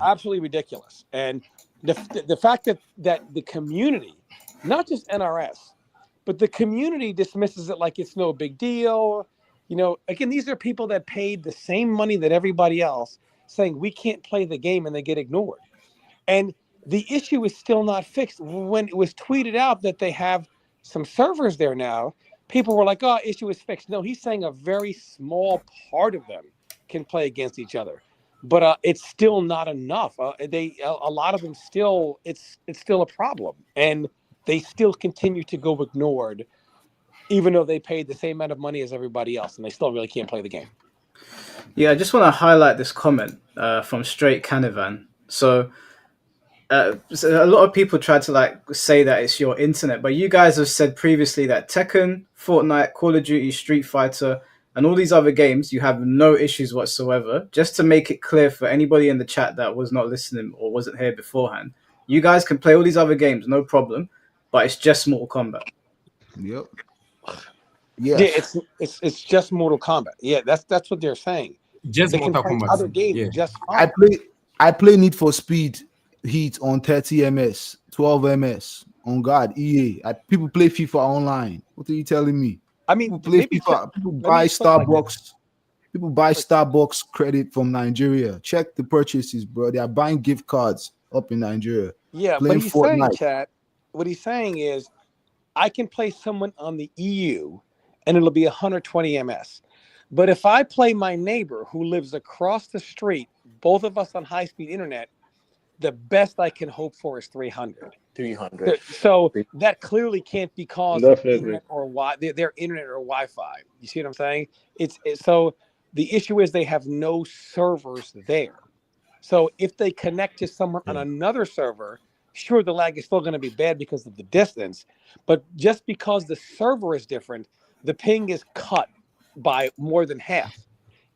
Absolutely ridiculous. And the fact that the community, not just NRS, but the community dismisses it like it's no big deal. Again, these are people that paid the same money that everybody else, saying we can't play the game, and they get ignored. And the issue is still not fixed. When it was tweeted out that they have some servers there now, people were like, oh, issue is fixed. No, he's saying a very small part of them can play against each other. But it's still not enough. A lot of them still, it's still a problem. And they still continue to go ignored, even though they paid the same amount of money as everybody else, and they still really can't play the game.
Yeah, I just want to highlight this comment from Straight Canavan. So a lot of people try to say that it's your internet, but you guys have said previously that Tekken, Fortnite, Call of Duty, Street Fighter, and all these other games, you have no issues whatsoever. Just to make it clear for anybody in the chat that was not listening or wasn't here beforehand, you guys can play all these other games, no problem, but it's just Mortal Kombat.
Yep.
Yeah, it's just Mortal Kombat. Yeah, that's what they're saying.
Just
they
Mortal
can play
Kombat.
other games just fine.
I play Need for Speed Heat on 30 ms, 12 ms. On God, EA. People play FIFA online. What are you telling me?
I mean,
people play FIFA. People buy Starbucks. People buy Starbucks credit from Nigeria. Check the purchases, bro. They are buying gift cards up in Nigeria.
Yeah, but
Playing
he's saying,
Fortnite.
chat, what he's saying is I can play someone on the EU and it'll be 120 ms. But if I play my neighbor who lives across the street, both of us on high-speed internet, the best I can hope for is 300.
300.
So that clearly can't be caused of
Definitely.
internet or their internet or Wi-Fi. You see what I'm saying? It's so the issue is they have no servers there. So if they connect to someone on another server, sure, the lag is still going to be bad because of the distance. But just because the server is different, the ping is cut by more than half.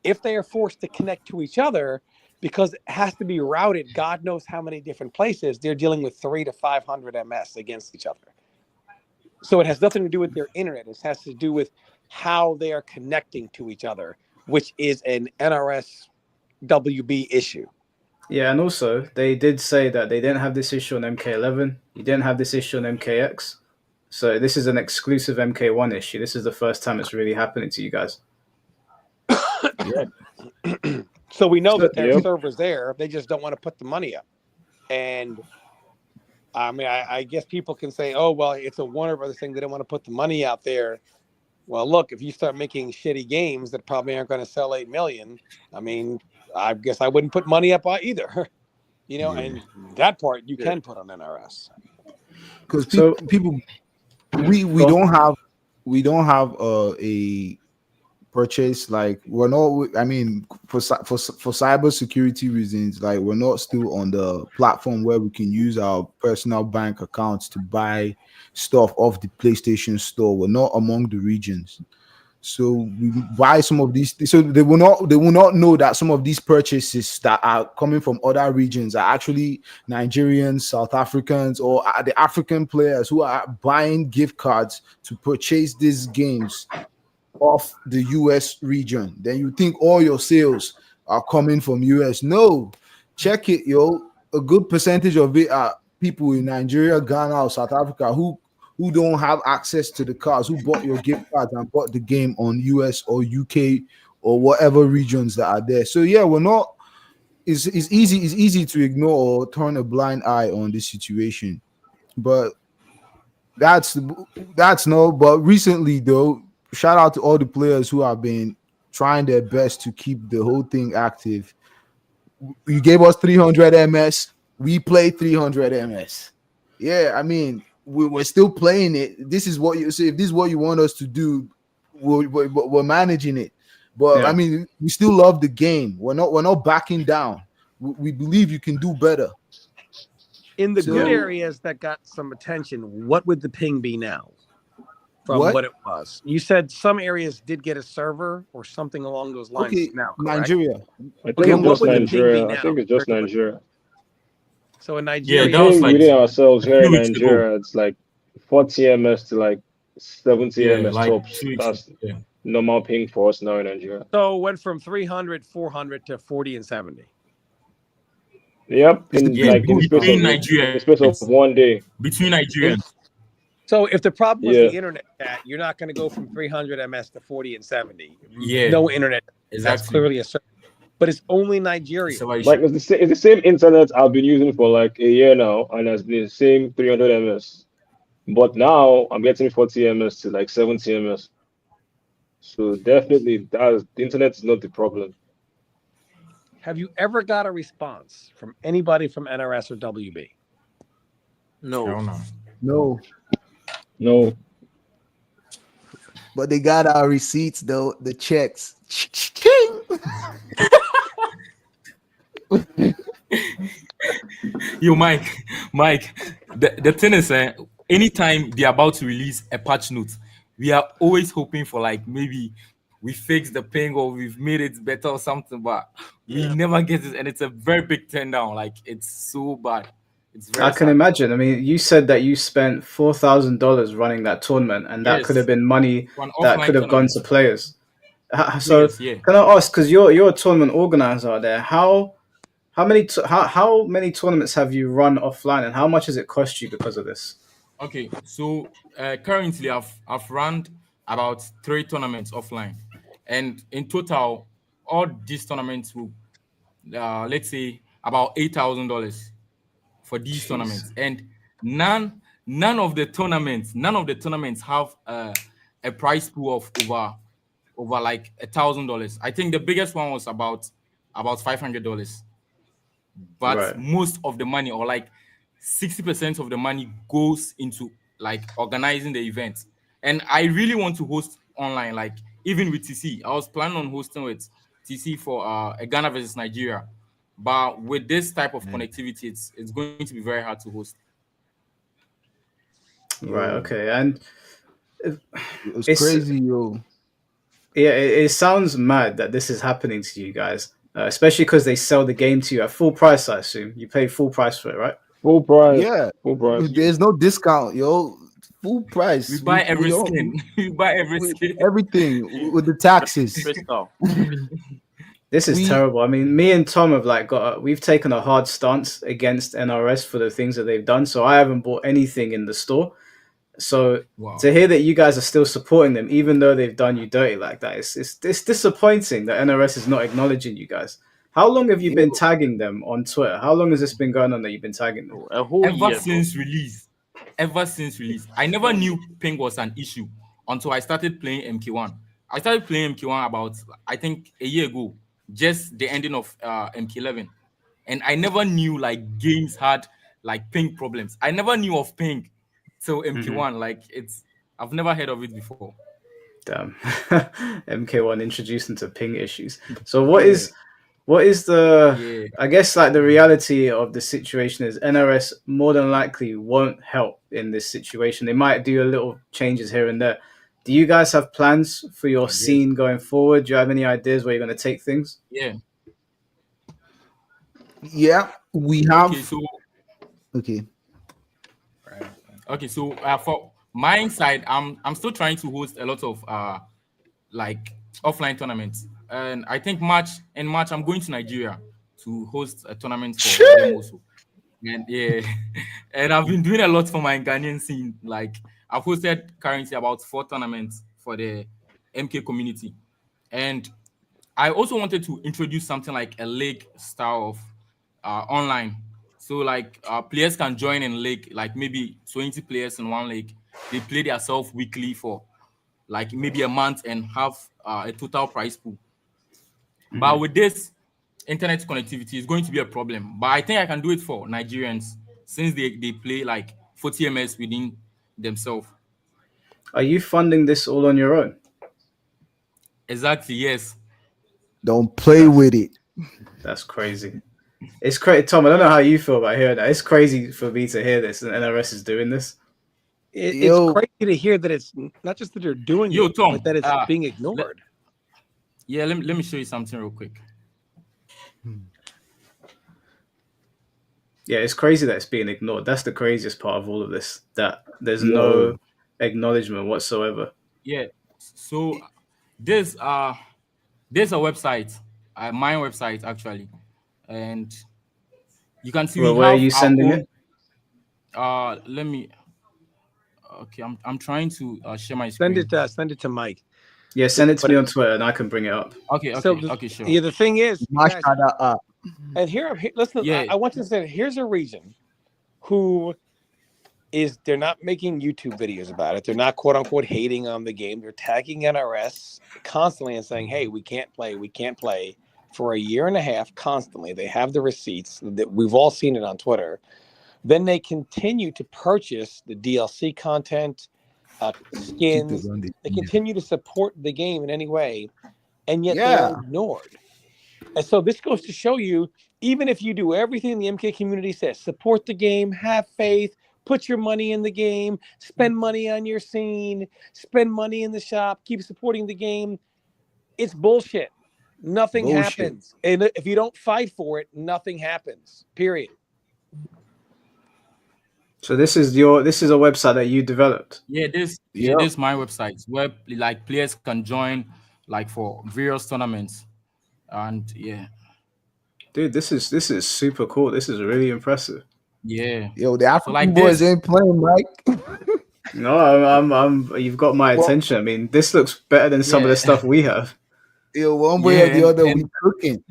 If they are forced to connect to each other, because it has to be routed, God knows how many different places, they're dealing with 300 to 500 ms against each other. So it has nothing to do with their internet. It has to do with how they are connecting to each other, which is an NRS WB issue.
Yeah, and also they did say that they didn't have this issue on MK11. You didn't have this issue on MKX. So this is an exclusive MK1 issue. This is the first time it's really happening to you guys.
So we know that there are servers there. They just don't want to put the money up. And I mean, I guess people can say, oh, well, it's a Warner Brothers thing. They don't want to put the money out there. Well, look, if you start making shitty games that probably aren't going to sell 8 million, I mean, I guess I wouldn't put money up either. You know, and that part you can put on NRS.
Because people, we don't have a purchase, like we're not, I mean, for cyber security reasons, like we're not still on the platform where we can use our personal bank accounts to buy stuff off the PlayStation Store. We're not among the regions, so we buy some of these, so they will not know that some of these purchases that are coming from other regions are actually Nigerians, South Africans, or the African players who are buying gift cards to purchase these games off the US region. Then you think all your sales are coming from US. No, check it, yo. A good percentage of it are people in Nigeria, Ghana, or South Africa who don't have access to the cards, who bought your gift cards and bought the game on US or UK or whatever regions that are there. So yeah, we're not, it's easy to ignore or turn a blind eye on this situation. But that's no, but recently though, shout out to all the players who have been trying their best to keep the whole thing active. You gave us 300 ms. We play 300 ms. Yeah, I mean, we're still playing it. This is what you say. If this is what you want us to do, we're managing it. But I mean, we still love the game. We're not backing down. We believe you can do better.
In the good areas that got some attention, what would the ping be now? From what it was. You said some areas did get a server or something along those lines.
Okay,
now,
Nigeria.
I think it's just Nigeria. I think it's just Nigeria.
So in Nigeria,
that was like within ourselves here in Nigeria, it's like 40 ms to like 70 ms tops. That's normal ping for us now in Nigeria.
So it went from 300, 400 to 40 and 70.
Yep, in the space of 1 day.
Between Nigeria.
So if the problem was the internet, you're not going to go from 300 ms to 40 and 70.
Yeah,
no internet.
Exactly.
That's clearly a server. But it's only Nigeria.
Like it's the same internet I've been using for like a year now, and has been the same 300 ms. But now I'm getting 40 ms to like 70 ms. So definitely, the internet is not the problem.
Have you ever got a response from anybody from NRS or WB?
No.
But they got our receipts though, the checks.
Yo, Mike, the thing is, anytime they're about to release a patch note, we are always hoping for like maybe we fix the ping or we've made it better or something, but we never get it, and it's a very big turn down. Like it's so bad.
I can imagine. I mean, you said that you spent $4,000 running that tournament, and that could have been money that could have gone to players. So can I ask, because you're a tournament organizer out there, how many tournaments have you run offline, and how much has it cost you because of this?
Okay, so currently I've run about 3 tournaments offline, and in total all these tournaments will, let's say, about $8,000 for these
Jeez.
tournaments, and none of the tournaments have a prize pool of over like $1,000. I think the biggest one was about $500, but
Right.
most of the money, or like 60% of the money, goes into like organizing the event. And I really want to host online, like even with TC. I was planning on hosting with TC for a Ghana versus Nigeria, but with this type of connectivity, it's going to be very hard to host.
Right.
Yo,
Okay. And
it's
it's
crazy, yo.
yeah, it sounds mad that this is happening to you guys, especially because they sell the game to you at full price. I assume you pay full price for it, right?
Full price.
Yeah,
Full price.
there's no discount, yo. Full price.
We buy every
don't-
skin. We buy every
we-
skin.
everything with the taxes.
Crystal.
This is
We-
terrible. I mean, me and Tom have like we've taken a hard stance against NRS for the things that they've done. So I haven't bought anything in the store. So
Wow.
to hear that you guys are still supporting them, even though they've done you dirty like that, it's disappointing that NRS is not acknowledging you guys. How long have you been tagging them on Twitter? How long has this been going on that you've been tagging them?
A whole
Ever
year.
since release. I never knew ping was an issue until I started playing MK1. I started playing MK1 about, I think, a year ago, just the ending of MK11. And I never knew like games had like ping problems. I never knew of ping till MK1. Like I've never heard of it before.
Damn. MK1 introduced into ping issues. So what is the I guess like the reality of the situation is NRS more than likely won't help in this situation. They might do a little changes here and there. Do you guys have plans for your scene going forward? Do you have any ideas where you're going to take things?
Yeah.
Yeah, we have.
Okay, so
Okay.
Okay, so for my side, I'm still trying to host a lot of like offline tournaments, and I think in March I'm going to Nigeria to host a tournament for them also. And yeah, and I've been doing a lot for my Ghanaian scene. Like I've hosted currently about 4 tournaments for the MK community, and I also wanted to introduce something like a league style of online. So like players can join in league, like maybe 20 players in one league. They play themselves weekly for like maybe a month and have a total prize pool. But with this internet connectivity, it's going to be a problem. But I think I can do it for Nigerians since they play like 40 ms within themselves.
Are you funding this all on your own?
Exactly, yes.
Don't play with it.
That's crazy. It's crazy, Tom. I don't know how you feel about hearing that. It's crazy for me to hear this, and NRS is doing this.
It's crazy to hear that it's not just that they're doing it,
Tom,
but that it's being ignored.
Let me show you something real quick.
Yeah, it's crazy that it's being ignored. That's the craziest part of all of this. That there's no acknowledgement whatsoever.
Yeah. So there's a website, my website actually, and you can see.
Well, where are you sending it?
Let me. Okay, I'm trying to share my screen.
Send it to Mike.
Yeah, send it to me on Twitter, and I can bring it up.
Okay, sure.
Yeah, the thing is,
Mash
guys,
that up.
and here, listen.
Yeah.
I want to say, here's a reason. They're not making YouTube videos about it. They're not quote unquote hating on the game. They're tagging NRS constantly and saying, "Hey, we can't play for a year and a half." Constantly, they have the receipts. That we've all seen it on Twitter. Then they continue to purchase the DLC content, skins. They continue to support the game in any way, and yet they're ignored. And so this goes to show you, even if you do everything the MK community says, support the game, have faith, put your money in the game, spend money on your scene, spend money in the shop, keep supporting the game, it's bullshit. Nothing happens. And if you don't fight for it, nothing happens. Period.
So this is a website that you developed.
Yeah, this is my website where like players can join like for various tournaments, and yeah.
Dude, this is super cool. This is really impressive.
Yeah.
Yo, the African
like
boys
this-
ain't playing, Mike.
No, I'm you've got my attention. I mean, this looks better than some of the stuff we have.
Yo, one way
Yeah,
or the other, we cooking.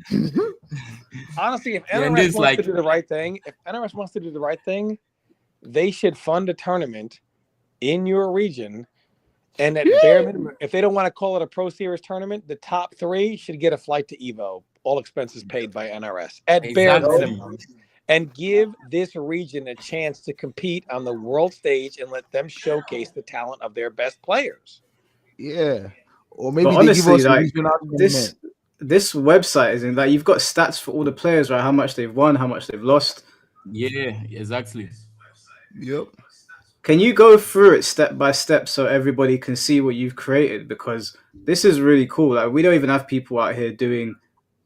Honestly, if
and
NRS
this
wants to
like
do the right thing, they should fund a tournament in your region. And at bare minimum, if they don't want to call it a Pro Series tournament, the top 3 should get a flight to Evo, all expenses paid by NRS at bare
exactly.
minimum, and give this region a chance to compete on the world stage and let them showcase the talent of their best players.
Yeah. Or
But
maybe they give
honestly,
us a
like
regional
this
tournament.
this website is in like you've got stats for all the players, right? How much they've won, how much they've lost.
Yeah, exactly.
Yep.
Can you go through it step by step so everybody can see what you've created? Because this is really cool. Like we don't even have people out here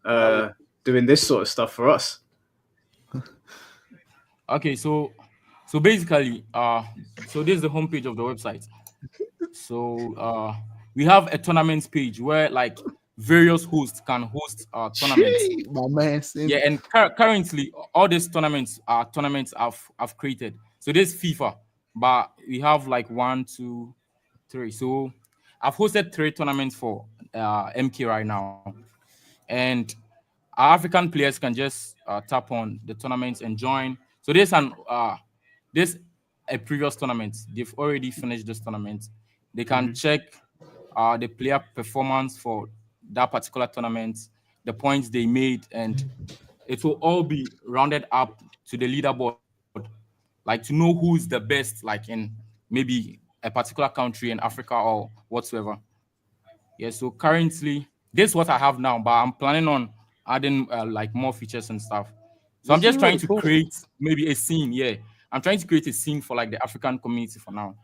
uh doing this sort of stuff for us.
Okay, so basically, so this is the homepage of the website. So we have a tournaments page where like various hosts can host tournaments.
Gee, my man.
Yeah, and currently all these tournaments are tournaments I've created. So this FIFA, but we have like 1, 2, 3. So I've hosted 3 tournaments for MK right now, and our African players can just tap on the tournaments and join. So this a previous tournament. They've already finished this tournament. They can check the player performance for that particular tournament, the points they made, and it will all be rounded up to the leaderboard, like to know who is the best, like in maybe a particular country in Africa or whatsoever. Yeah, so currently this is what I have now, but I'm planning on adding like more features and stuff. So I'm
This is
just trying
really
to
cool.
create maybe a scene. Yeah, I'm trying to create a scene for like the African community for now.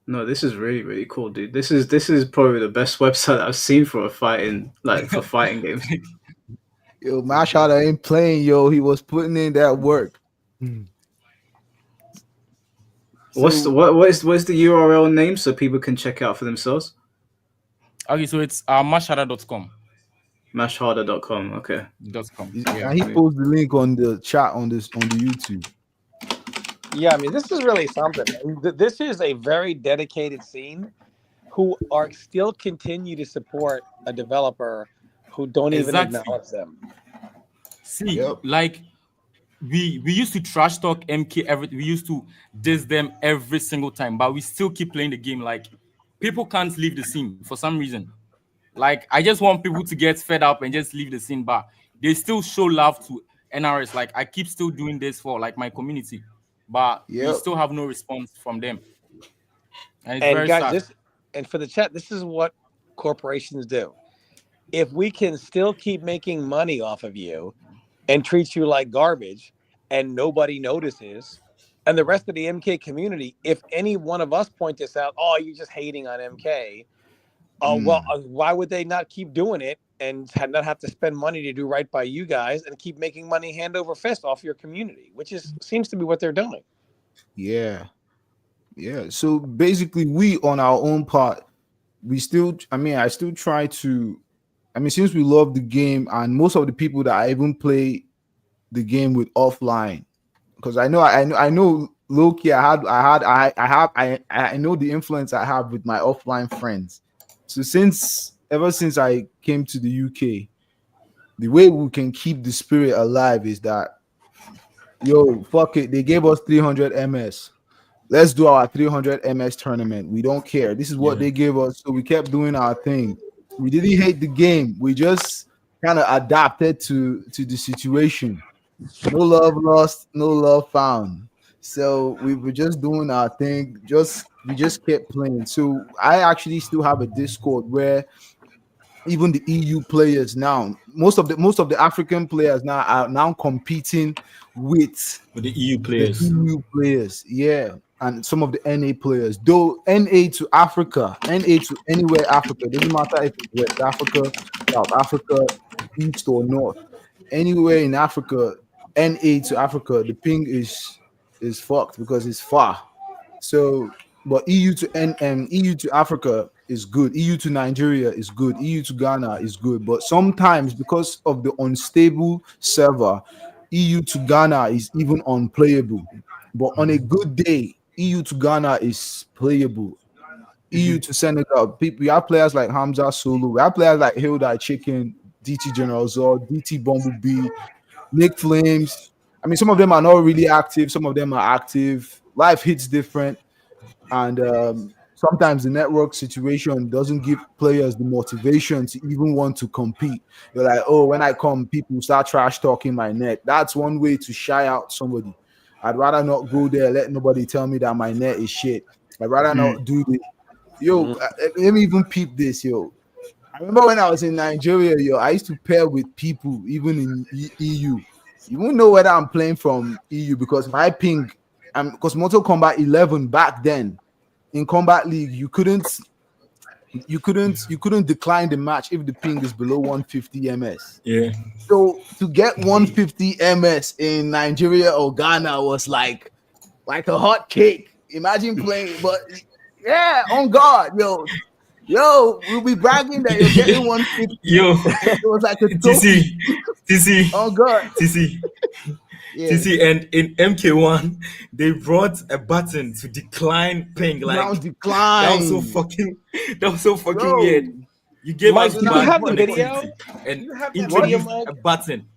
No, this is really really cool, dude. This is probably the best website I've seen for a fighting like for fighting games.
Yo, Mashada ain't playing, yo. He was putting in that work.
What's the
So
what's the URL name so people can check out for themselves?
Okay, so it's mashada.com.
Mashharder.com. Okay.
.com. Yeah.
and he posts the link on the chat on the YouTube.
Yeah, I mean, this is really something. And this is a very dedicated scene who are still continue to support a developer who don't even
Exactly.
acknowledge them.
See,
Yep.
like we used to trash talk MK we used to diss them every single time, but we still keep playing the game. Like people can't leave the scene for some reason. Like I just want people to get fed up and just leave the scene, but they still show love to NRS. Like I keep still doing this for like my community, but we
Yep.
still have no response from them, and it's
And
very
guys,
sad.
and for the chat, this is what corporations do. If we can still keep making money off of you and treat you like garbage and nobody notices, and the rest of the MK community, if any one of us point this out, oh, you're just hating on MK. Well, why would they not keep doing it and not have to spend money to do right by you guys and keep making money hand over fist off your community, which seems to be what they're doing.
Yeah. Yeah. So basically, we on our own part, we still, I still try to, since we love the game, and most of the people that I even play the game with offline, because I know low-key, I know the influence I have with my offline friends. So ever since I came to the UK, the way we can keep the spirit alive is that, yo, fuck it, they gave us 300 MS. Let's do our 300 MS tournament. We don't care. This is what
Yeah.
they gave us. So we kept doing our thing. We didn't hate the game. We just kind of adapted to the situation. No love lost, no love found. So we were just doing our thing. We just kept playing. So I actually still have a Discord where even the EU players now, most of the African players now are now competing with
With the EU
the
players.
EU players, yeah, and some of the NA players. Though NA to Africa, NA to anywhere Africa, doesn't matter if it's West Africa, South Africa, East or North, anywhere in Africa, NA to Africa, the ping is fucked because it's far. So, but EU to EU to Africa is good. EU to Nigeria is good. EU to Ghana is good. But sometimes because of the unstable server, EU to Ghana is even unplayable. But on a good day, EU to Ghana is playable. EU to Senegal. People, we have players like Hamza Sulu. We have players like Hilda Chicken, DT General Zor, DT Bumblebee, Nick Flames. I mean, some of them are not really active. Some of them are active. Life hits different, and sometimes the network situation doesn't give players the motivation to even want to compete. You're like, oh, when I come, people start trash talking my net. That's one way to shy out somebody. I'd rather not go there. Let nobody tell me that my net is shit. I'd rather not do this. Yo, let me even peep this, yo. I remember when I was in Nigeria, yo, I used to pair with people even in EU. You won't know whether I'm playing from EU because my ping, because Mortal Kombat 11 back then in Combat League, you couldn't decline the match if the ping is below 150 ms.
Yeah.
So to get 150 ms in Nigeria or Ghana was like a hot cake. Imagine playing, but yeah, on guard, yo, we'll be bragging that you're getting 150.
Yo,
It was like a trophy.
TC,
Oh god,
TC,
yeah.
TC, and in MK1 they brought a button to decline ping.
Now
Like
decline.
that was so fucking
Bro.
weird. You gave
Mike,
us
do you
bad
have the video?
connectivity and
Do you have that
introduced
video, Mike?
a button.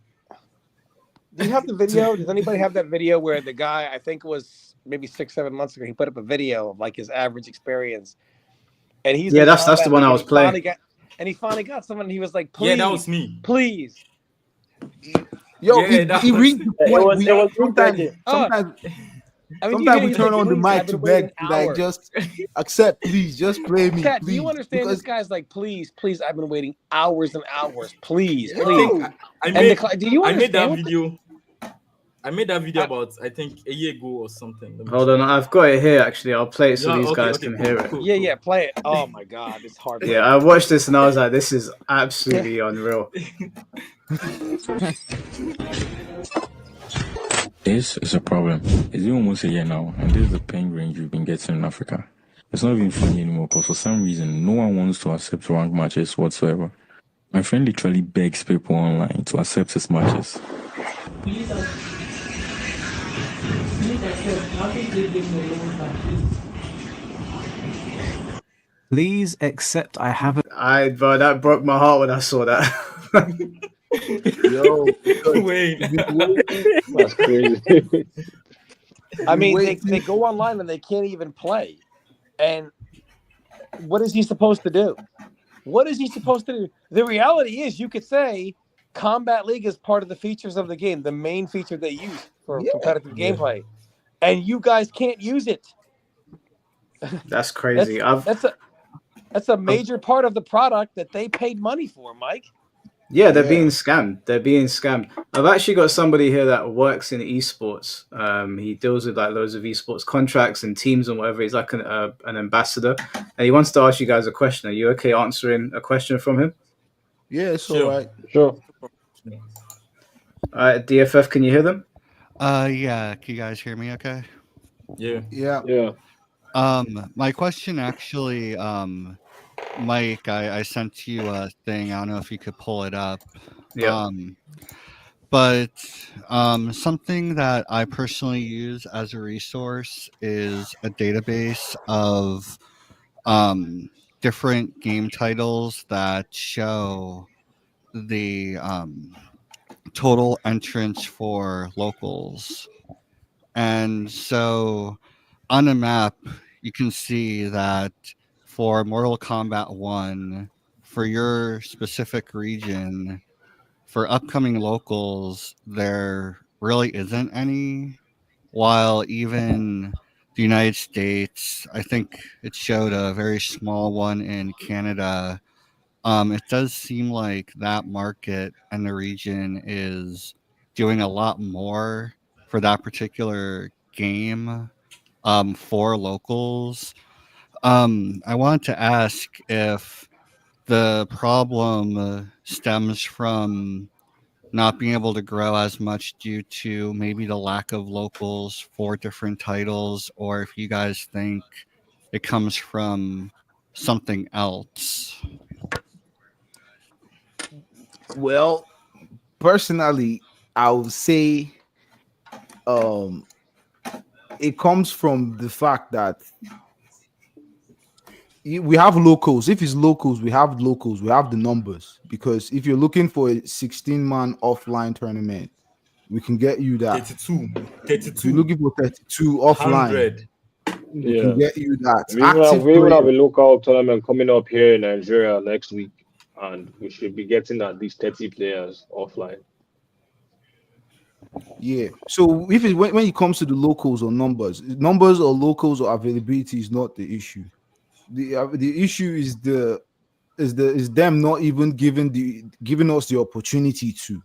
Do you have the video? Does anybody have that video where the guy, I think it was maybe 6-7 months ago, he put up a video of like his average experience, and he's
Yeah,
in
that's the
combat
one
league,
I
and
was
he finally
playing.
he finally got someone, and he was like, "Please,
Yeah, that was me.
please."
Yo,
Yeah, that
he
was-
reached the
It
point.
was
sometimes
I mean,
sometimes we
he's
turn
like,
on the
"Please,
mic
I've
to
been waiting
beg, like
hours."
just accept, please, just play me,
Cat,
please.
do you understand?
Because
This guy's like, "Please, please, I've been waiting hours and hours. Please,
Yo.
please."
I
And
made,
do you
I made that
understand?
video. I made that video about I think a year ago or something. Let me
Hold
check.
on, I've got it here actually. I'll play it so
Yeah,
these
okay,
guys
okay,
can
cool,
hear it.
cool,
Yeah,
cool.
yeah, play it. Oh my God, it's hard.
Yeah, I watched this and I was like, this is absolutely unreal.
This is a problem. It's been almost a year now, and this is the paying range we've been getting in Africa. It's not even funny anymore because for some reason, no one wants to accept rank matches whatsoever. My friend literally begs people online to accept his matches.
Please accept I haven't.
Bro, that broke my heart when I saw that.
yo, because
Wait.
you've been waiting,
That's crazy.
I mean,
wait
they go online and they can't even play. And what is he supposed to do? What is he supposed to do? The reality is, you could say Combat League is part of the features of the game, the main feature they use for competitive gameplay, and you guys can't use it.
That's crazy.
That's a major part of the product that they paid money for, Mike.
Yeah, they're being scammed. They're being scammed. I've actually got somebody here that works in esports. He deals with like loads of esports contracts and teams and whatever. He's like an ambassador, and he wants to ask you guys a question. Are you okay answering a question from him?
Yeah, it's
Sure.
all right.
Sure.
All right, DFF, can you hear them?
Yeah, can you guys hear me okay?
Yeah.
Yeah.
My question actually, Mike, I sent you a thing. I don't know if you could pull it up.
Yeah.
But something that I personally use as a resource is a database of different game titles that show the total entrance for locals. And so on a map, you can see that for Mortal Kombat 1, for your specific region, for upcoming locals, there really isn't any. While even the United States, I think it showed a very small one in Canada. It does seem like that market and the region is doing a lot more for that particular game for locals. I wanted to ask if the problem stems from not being able to grow as much due to maybe the lack of locals for different titles, or if you guys think it comes from something else.
Well, personally, I would say it comes from the fact that we have locals. If it's locals, we have locals. We have the numbers. Because if you're looking for a 16-man offline tournament, we can get you that.
32,
If you're
32,
looking for 32 offline,
100.
we
Yeah.
can get you that.
We even have,
Active
we even have a
players.
local tournament coming up here in Nigeria next week, and we should be getting at least 30 players offline.
Yeah. So if it, when it comes to the locals or numbers or locals or availability is not the issue. The issue is them not even giving us the opportunity to.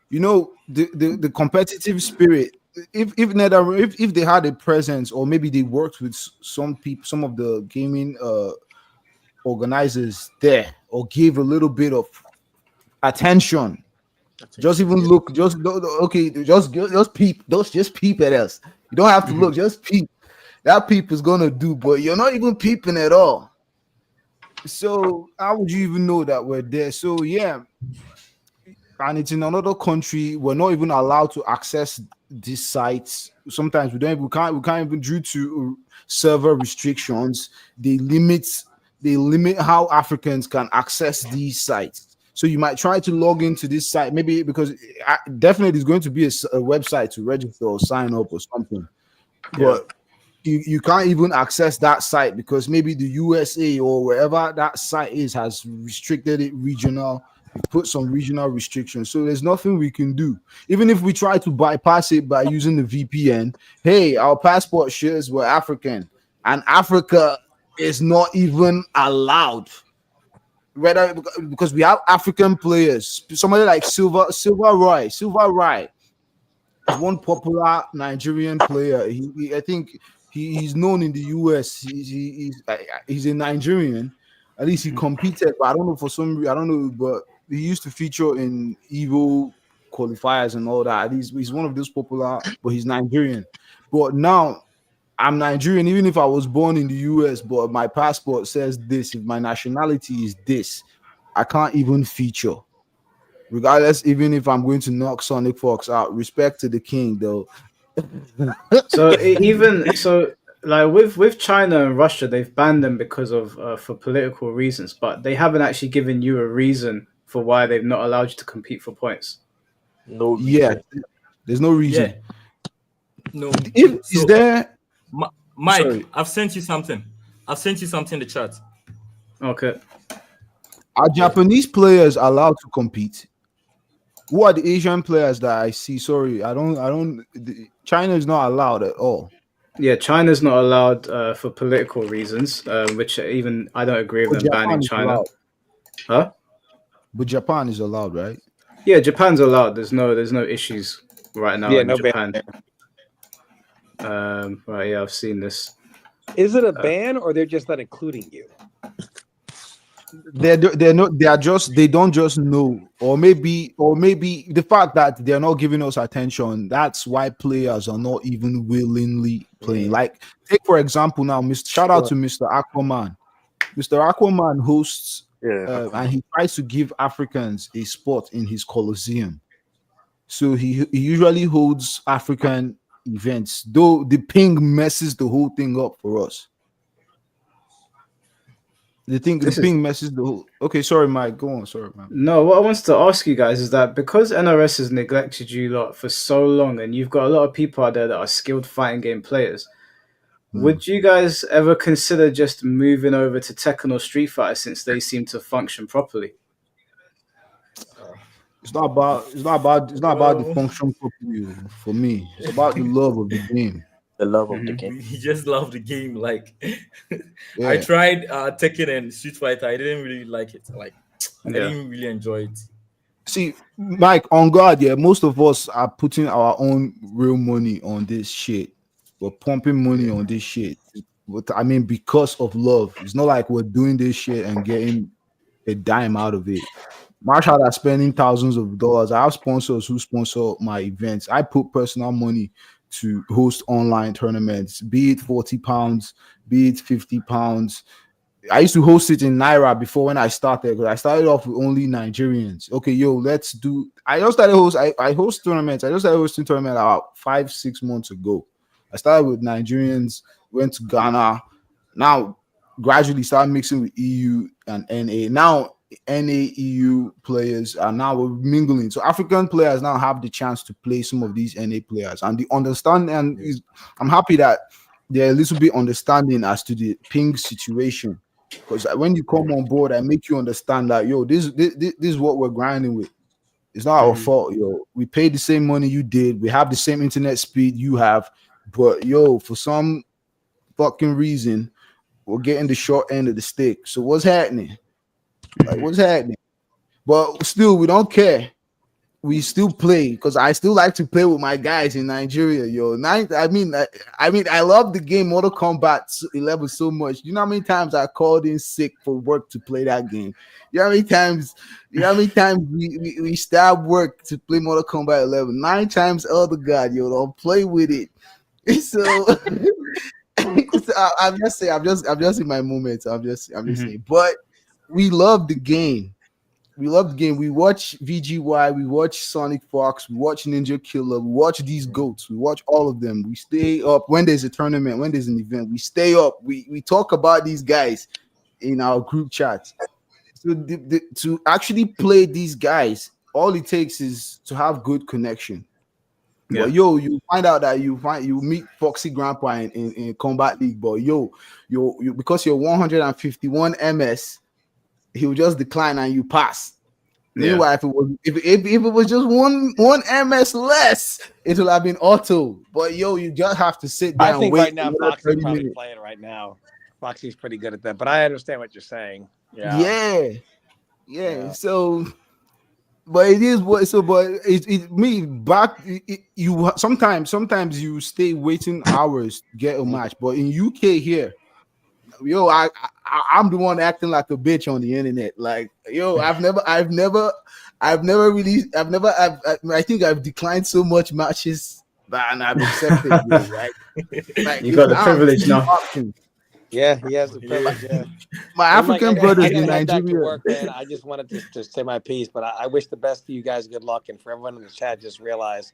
You know, the competitive spirit. If they had a presence, or maybe they worked with some people, some of the gaming organizers there, or gave a little bit of attention. Just even look, okay, just peep, just peep at us. You don't have to look, just peep. That peep is gonna do, but you're not even peeping at all. So how would you even know that we're there? So yeah, and it's in another country. We're not even allowed to access these sites. Sometimes we can't even, due to server restrictions. They limit how Africans can access these sites. So you might try to log into this site, maybe because definitely there's going to be a website to register or sign up or something. But you can't even access that site because maybe the USA or wherever that site is has restricted it regional. It put some regional restrictions. So there's nothing we can do. Even if we try to bypass it by using the VPN, hey, our passport shows we're African, and Africa is not even allowed. Whether because we have African players, somebody like Silver Roy is one popular Nigerian player. I think he's known in the US. He's a Nigerian. At least he competed, but I don't know for some reason. I don't know, but he used to feature in Evo qualifiers and all that. He's one of those popular, but he's Nigerian. But now I'm Nigerian, even if I was born in the US, but my passport says this. If my nationality is this, I can't even feature. Regardless, even if I'm going to knock Sonic Fox out, respect to the king, though.
So like with China and Russia, they've banned them because of for political reasons, but they haven't actually given you a reason for why they've not allowed you to compete for points.
No reason.
Yeah, there's no reason.
Yeah. No.
Is there,
Mike?
Sorry.
I've sent you something. In the chat.
Okay.
Are Japanese players allowed to compete? Who are the Asian players that I see? Sorry, China is not allowed at all.
Yeah, China's not allowed for political reasons, which even I don't agree with them banning China.
Allowed.
Huh?
But Japan is allowed, right?
Yeah, Japan's allowed. There's no issues right now in Japan. Right, yeah, I've seen this.
Is it a ban or they're just not including you?
They don't just know, or maybe the fact that they're not giving us attention, that's why players are not even willingly playing. Like, take for example now, shout out to Mr. Aquaman. Mr. Aquaman hosts and he tries to give Africans a spot in his Coliseum. So he usually holds African events, though the ping messes the whole thing up for us. The ping messes the whole. Okay, sorry, Mike. Go on. Sorry, man.
No, what I wanted to ask you guys is that because NRS has neglected you lot for so long, and you've got a lot of people out there that are skilled fighting game players, would you guys ever consider just moving over to Tekken or Street Fighter since they seem to function properly?
It's not about the function properly for me. It's about the love of the game.
The love of the game.
He just loved the game. Like, I tried Tekken and Street Fighter. I didn't really like it. Like, I didn't really enjoy it.
See, Mike, on God, most of us are putting our own real money on this shit. We're pumping money on this shit. But I mean, because of love. It's not like we're doing this shit and getting a dime out of it. Marshall are spending thousands of dollars. I have sponsors who sponsor my events. I put personal money to host online tournaments, be it 40 pounds, be it 50 pounds. I used to host it in Naira before when I started, because I started off with only Nigerians. Okay, I host tournaments. I just started hosting tournaments about 5-6 months ago. I started with Nigerians, went to Ghana. Now gradually started mixing with EU and NA. Now NA EU players are now mingling. So African players now have the chance to play some of these NA players, and the understanding is, I'm happy that they're a little bit understanding as to the ping situation. Because when you come on board, I make you understand that this is what we're grinding with. It's not our fault, We paid the same money you did. We have the same internet speed you have, but for some fucking reason, we're getting the short end of the stick. So what's happening? Like, what's happening? But still, we don't care. We still play because I still like to play with my guys in Nigeria, I love the game Mortal Kombat 11 so much. You know how many times I called in sick for work to play that game? You know how many times we stop work to play Mortal Kombat 11? 9 times, other God, don't play with it. So, I'm just in my moments. I'm just saying. But we love the game. We love the game. We watch VGY, we watch Sonic Fox, we watch Ninja Killer, we watch these goats, we watch all of them. We stay up when there's a tournament, when there's an event, we stay up. We talk about these guys in our group chats. So to actually play these guys, all it takes is to have good connection. Yeah. But you find out that you meet Foxy Grandpa in Combat League, but you because you're 151 MS, he'll just decline and you pass. Yeah. Meanwhile, if it was just one MS less, it will have been auto. But you just have to sit down.
I think
wait
right now Foxy's probably playing right now. Foxy's pretty good at that, but I understand what you're saying. Yeah. So, but it is what. So, but it me back. You sometimes you stay waiting hours to get a match, but in UK here. I'm the one acting like a bitch on the internet. Like, I think I've declined so much matches and I've accepted it, right? Like,
you got the privilege now.
Yeah, he has the privilege. Yeah.
My African brothers in Nigeria.
Work, man. I just wanted to say my piece, but I wish the best for you guys. Good luck, and for everyone in the chat, just realize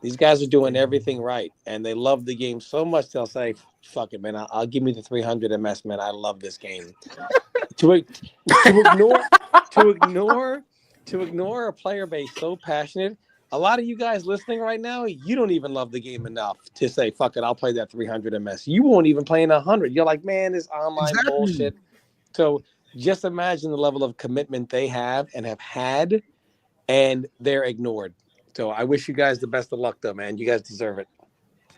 these guys are doing everything right, and they love the game so much they'll say, "Fuck it, man! I'll give me the 300 MS, man. I love this game." to ignore a player base so passionate. A lot of you guys listening right now, you don't even love the game enough to say, "Fuck it, I'll play that 300 MS." You won't even play in 100. You're like, "Man, this online bullshit." So just imagine the level of commitment they have and have had, and they're ignored. So I wish you guys the best of luck, though, man. You guys deserve it.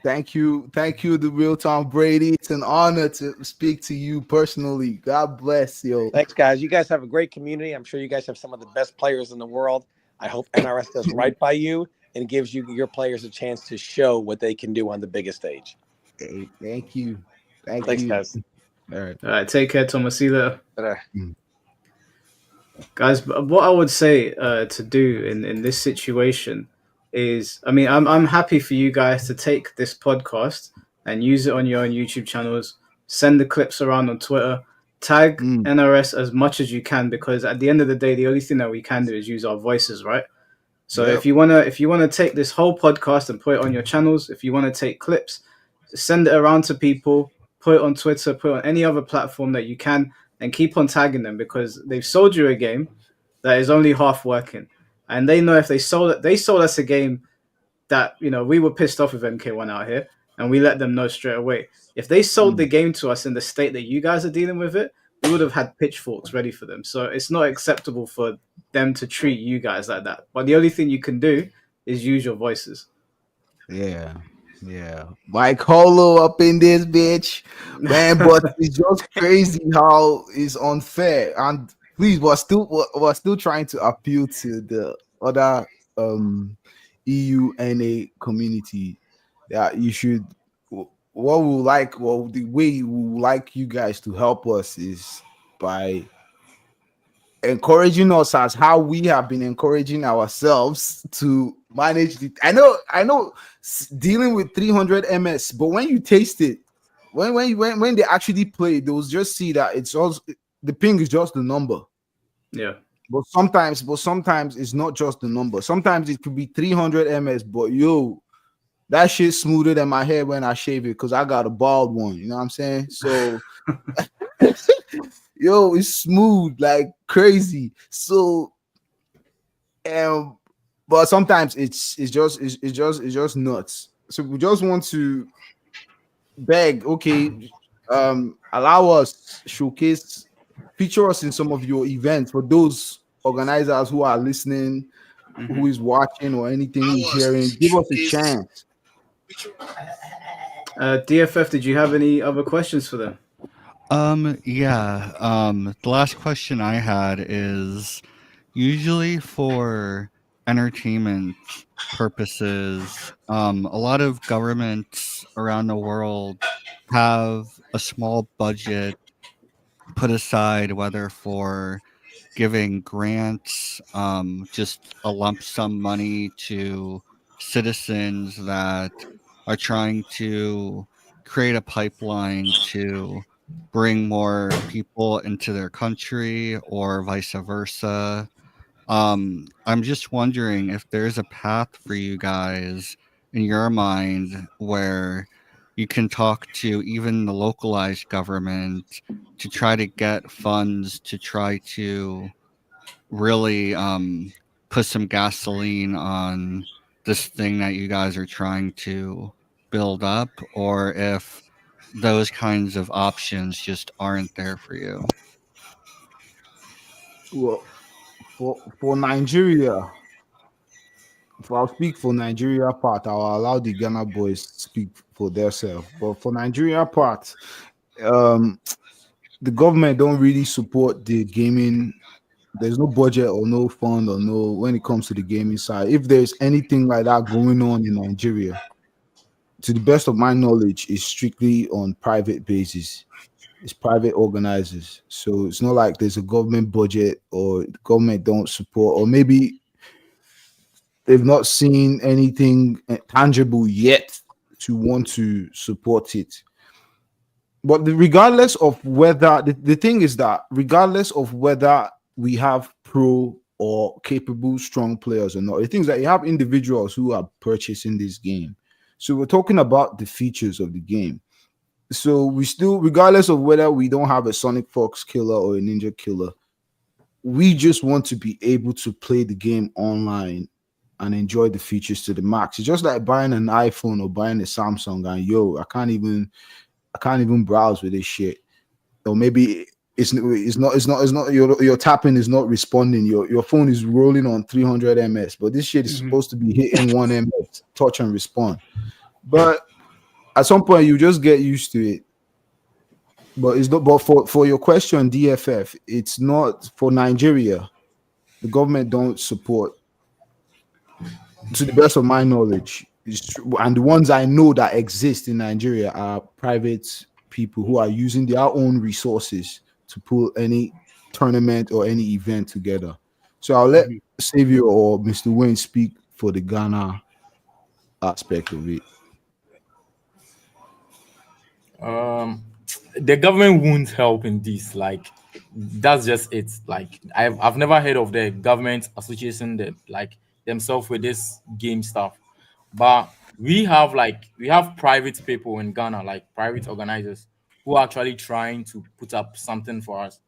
Thank you, the real Tom Brady. It's an honor to speak to you personally. God bless you.
Thanks, guys. You guys have a great community. I'm sure you guys have some of the best players in the world. I hope NRS does right by you and gives your players a chance to show what they can do on the biggest stage.
Hey, thank you. Thanks,
guys.
All right. Take care, Thomas. See you later. Guys, what I would say to do in this situation is, I'm happy for you guys to take this podcast and use it on your own YouTube channels, send the clips around on Twitter, tag NRS as much as you can, because at the end of the day, the only thing that we can do is use our voices, right? So if you wanna take this whole podcast and put it on your channels, if you want to take clips, send it around to people, put it on Twitter, put it on any other platform that you can, and keep on tagging them, because they've sold you a game that is only half working, and they know if they sold us a game that we were pissed off with MK1 out here, and we let them know straight away. If they sold the game to us in the state that you guys are dealing with it, we would have had pitchforks ready for them. So it's not acceptable for them to treat you guys like that. But the only thing you can do is use your voices.
Yeah. Mike Holo up in this bitch, man. But it's just crazy how it's unfair. And please, we're still trying to appeal to the other EU NA community that you should. The way we would like you guys to help us is by encouraging us as how we have been encouraging ourselves to manage the. I know dealing with 300 MS, but when you taste it, when they actually play, they'll just see that it's also the ping is just the number.
Yeah.
But sometimes it's not just the number. Sometimes it could be 300 MS, but that shit's smoother than my hair when I shave it because I got a bald one. You know what I'm saying? So Yo, it's smooth like crazy. So, but sometimes it's just nuts. So we just want to beg, okay, allow us showcase, feature us in some of your events for those organizers who are listening, who is watching or anything, who is hearing. Give us a chance.
DFF, did you have any other questions for them?
Yeah. The last question I had is usually for entertainment purposes, a lot of governments around the world have a small budget put aside, whether for giving grants, just a lump sum money to citizens that are trying to create a pipeline to bring more people into their country or vice versa. I'm just wondering if there's a path for you guys in your mind where you can talk to even the localized government to try to get funds to try to really put some gasoline on this thing that you guys are trying to build up, or if those kinds of options just aren't there for you.
Well, for Nigeria, if I'll speak for Nigeria part, I'll allow the Ghana boys to speak for themselves. But for Nigeria part, um, the government don't really support the gaming. There's no budget or no fund or no when it comes to the gaming side. If there's anything like that going on in Nigeria, to the best of my knowledge, is strictly on private basis. It's private organizers. So it's not like there's a government budget or the government don't support, or maybe they've not seen anything tangible yet to want to support it. But regardless of whether the thing is that regardless of whether we have pro or capable strong players or not, the thing is that you have individuals who are purchasing this game. So we're talking about the features of the game. So we still, regardless of whether we don't have a Sonic Fox killer or a Ninja killer, we just want to be able to play the game online and enjoy the features to the max. It's just like buying an iPhone or buying a Samsung and I can't even browse with this shit. Or maybe it's not your tapping is not responding. Your phone is rolling on 300 ms, but this shit is supposed to be hitting 1 ms, touch and respond. But at some point you just get used to it. But it's not. But for your question, DFF, it's not for Nigeria. The government don't support, to the best of my knowledge. And the ones I know that exist in Nigeria are private people who are using their own resources to pull any tournament or any event together. So I'll let Xavier or Mr. Wayne speak for the Ghana aspect of it.
The government won't help in this. Like, that's just it. Like, I've never heard of the government association that like themselves with this game stuff. But we have private people in Ghana, like private organizers, who are actually trying to put up something for us.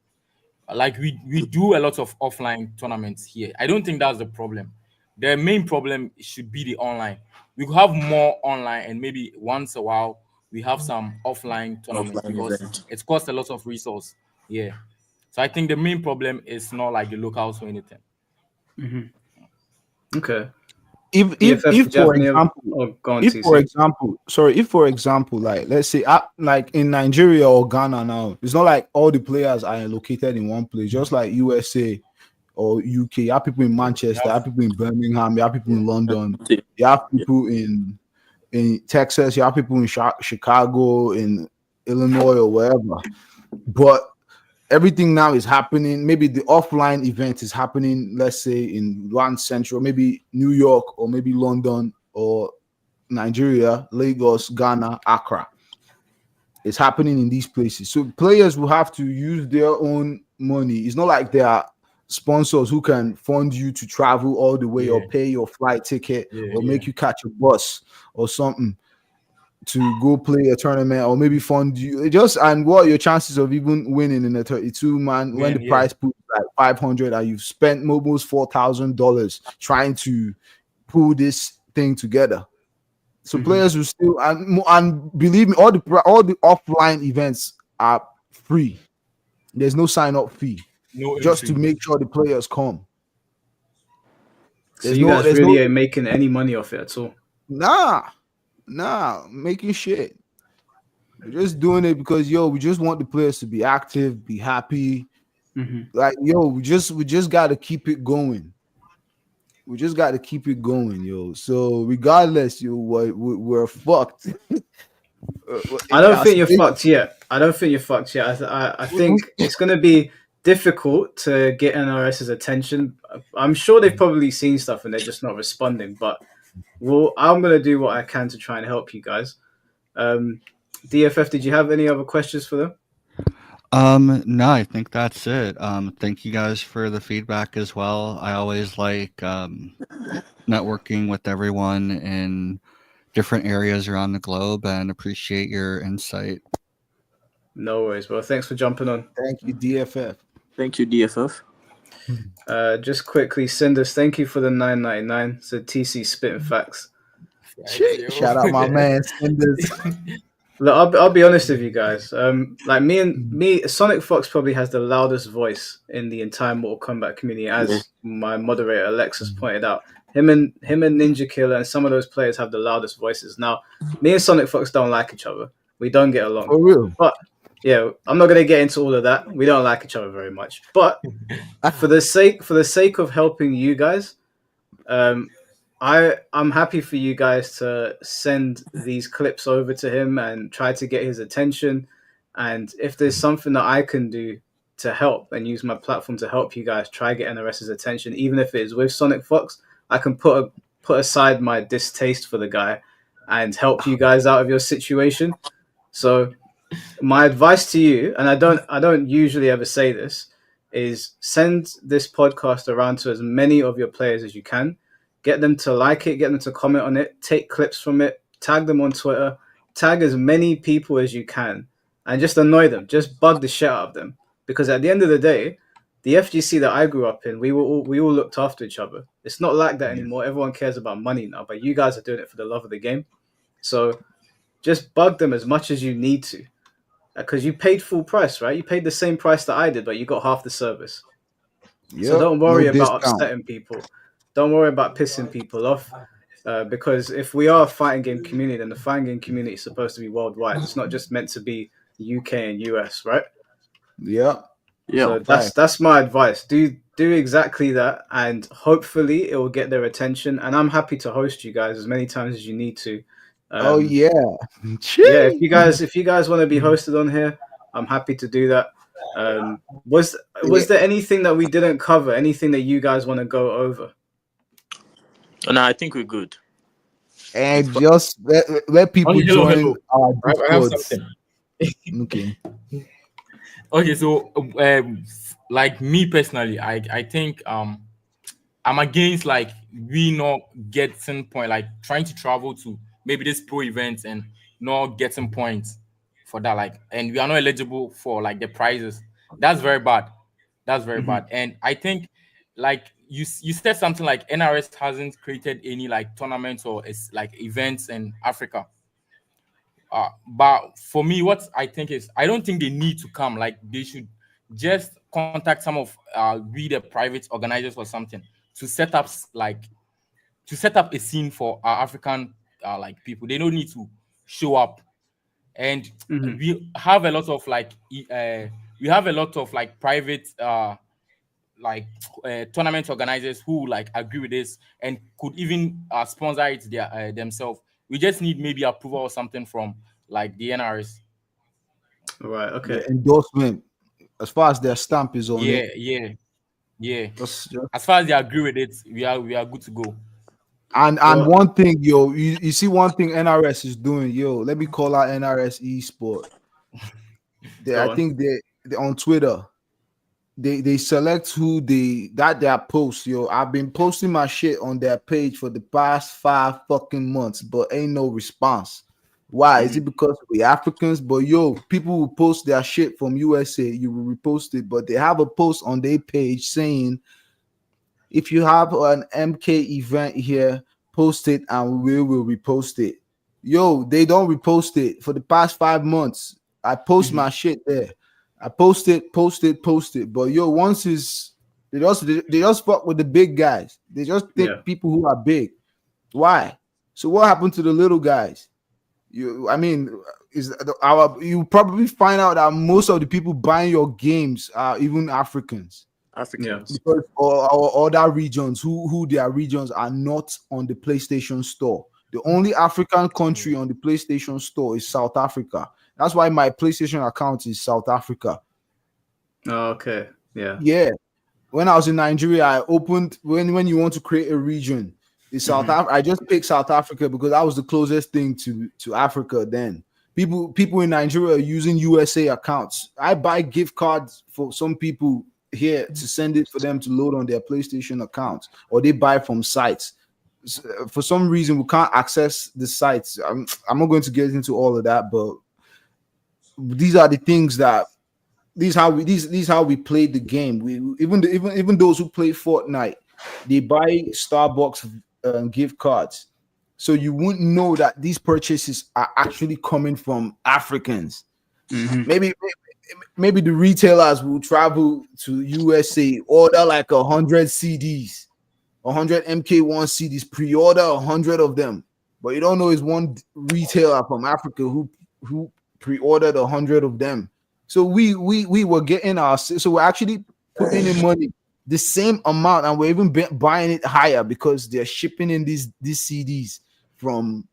Like we do a lot of offline tournaments here. I don't think that's the problem. The main problem should be the online. We could have more online, and maybe once a while we have some offline tournaments
Offline
because
event.
it costs a lot of resource. Yeah. So I think the main problem is not like the locals or anything.
Okay.
If for example, like let's say like in Nigeria or Ghana now, it's not like all the players are located in one place, just like USA or UK. You have people in Manchester, you have people in Birmingham, you have people in London, you have people in Texas, you have people in Chicago, in Illinois or wherever. But everything now is happening. Maybe the offline event is happening, let's say in one central, maybe New York or maybe London or Nigeria, Lagos, Ghana, Accra. It's happening in these places. So players will have to use their own money. It's not like there are sponsors who can fund you to travel all the way or pay your flight ticket or make you catch a bus or something to go play a tournament or maybe fund you just and what are your chances of even winning in a 32 man when the prize pool is like 500 and you've spent almost $4,000 trying to pull this thing together. So players will still and believe me, all the offline events are free. There's no sign up fee, just to make sure the players come.
So you guys really ain't making any money off it at all?
Nah, making shit. We're just doing it because we just want the players to be active, be happy. Like we just got to keep it going. We just got to keep it going, So regardless, we're fucked.
I don't think you're fucked yet. I think it's going to be difficult to get NRS's attention. I'm sure they've probably seen stuff and they're just not responding. But I'm going to do what I can to try and help you guys. DFF, did you have any other questions for them?
No, I think that's it. Thank you guys for the feedback as well. I always like networking with everyone in different areas around the globe and appreciate your insight.
No worries, bro. Thanks for jumping on.
Thank you, DFF.
Thank you, DFF.
Just quickly, Cinders, thank you for the $9.99. So TC spitting facts.
Shout out my man Cinders.
Look, I'll be honest with you guys. Like me, Sonic Fox probably has the loudest voice in the entire Mortal Kombat community, as my moderator Alexis pointed out. Him and Ninja Killer and some of those players have the loudest voices. Now, me and Sonic Fox don't like each other. We don't get along.
For real.
But yeah, I'm not gonna get into all of that. We don't like each other very much. But for the sake of helping you guys, I'm happy for you guys to send these clips over to him and try to get his attention. And if there's something that I can do to help and use my platform to help you guys try get NRS's attention, even if it is with Sonic Fox, I can put aside my distaste for the guy and help you guys out of your situation. So my advice to you, and I don't usually ever say this, is send this podcast around to as many of your players as you can. Get them to like it, get them to comment on it, take clips from it, tag them on Twitter, tag as many people as you can, and just annoy them. Just bug the shit out of them. Because at the end of the day, the FGC that I grew up in, we all looked after each other. It's not like that anymore. Everyone cares about money now, but you guys are doing it for the love of the game. So just bug them as much as you need to. Because you paid full price, right? You paid the same price that I did, but you got half the service. So don't worry about upsetting people. Don't worry about pissing people off. Because if we are a fighting game community, then the fighting game community is supposed to be worldwide. It's not just meant to be UK and US, right?
Yeah.
So that's my advice. Do exactly that, and hopefully it will get their attention. And I'm happy to host you guys as many times as you need to.
Yeah.
If you guys want to be hosted on here, I'm happy to do that. Was there anything that we didn't cover? Anything that you guys want to go over?
No, I think we're good.
And just let people join our
I have something.
Okay.
Okay, so like me personally, I think I'm against like we not getting point, like trying to travel to maybe this pro event and not getting points for that, like, and we are not eligible for like the prizes. That's very bad. That's very bad. And I think like you said something like NRS hasn't created any like tournaments or like events in Africa. But for me, what I think is, I don't think they need to come. Like they should just contact some of we the private organizers or something to set up a scene for our African like people. They don't need to show up. And we have a lot of like private tournament organizers who like agree with this and could even sponsor it themselves. We just need maybe approval or something from like the NRS.
Right. Okay.
The endorsement, as far as their stamp is on it.
Yeah. As far as they agree with it, we are good to go.
And one thing, you see one thing NRS is doing, let me call out NRS eSport. I think they on Twitter. They select who their post, I've been posting my shit on their page for the past 5 fucking months, but ain't no response. Why? Is it because we Africans? But yo, people will post their shit from USA, you will repost it, but they have a post on their page saying if you have an MK event here, post it and we will repost it. Yo, they don't repost it for the past 5 months. I post my shit there. I post it. But yo, once is they just fuck with the big guys. They just think
Yeah.
people who are big. Why? So what happened to the little guys? I mean, you probably find out that most of the people buying your games are even Africans.
Africans.
Because or other regions who their regions are not on the PlayStation Store. The only African country on the PlayStation Store is South Africa. That's why my PlayStation account is South Africa.
Oh, okay. Yeah.
Yeah. When I was in Nigeria, I opened when you want to create a region, it's South Africa. I just picked South Africa because that was the closest thing to Africa then. People in Nigeria are using USA accounts. I buy gift cards for some people here to send it for them to load on their PlayStation accounts, or they buy from sites. For some reason, we can't access the sites. I'm not going to get into all of that, but these are the things that these how we play the game. We even those who play Fortnite, they buy Starbucks gift cards, so you wouldn't know that these purchases are actually coming from Africans. Maybe the retailers will travel to USA, order like 100 CDs, 100 MK1 CDs, pre-order 100 of them, but you don't know it's one retailer from Africa who pre-ordered 100 of them. So we were getting so we're actually putting in money the same amount, and we're even buying it higher because they're shipping in these CDs from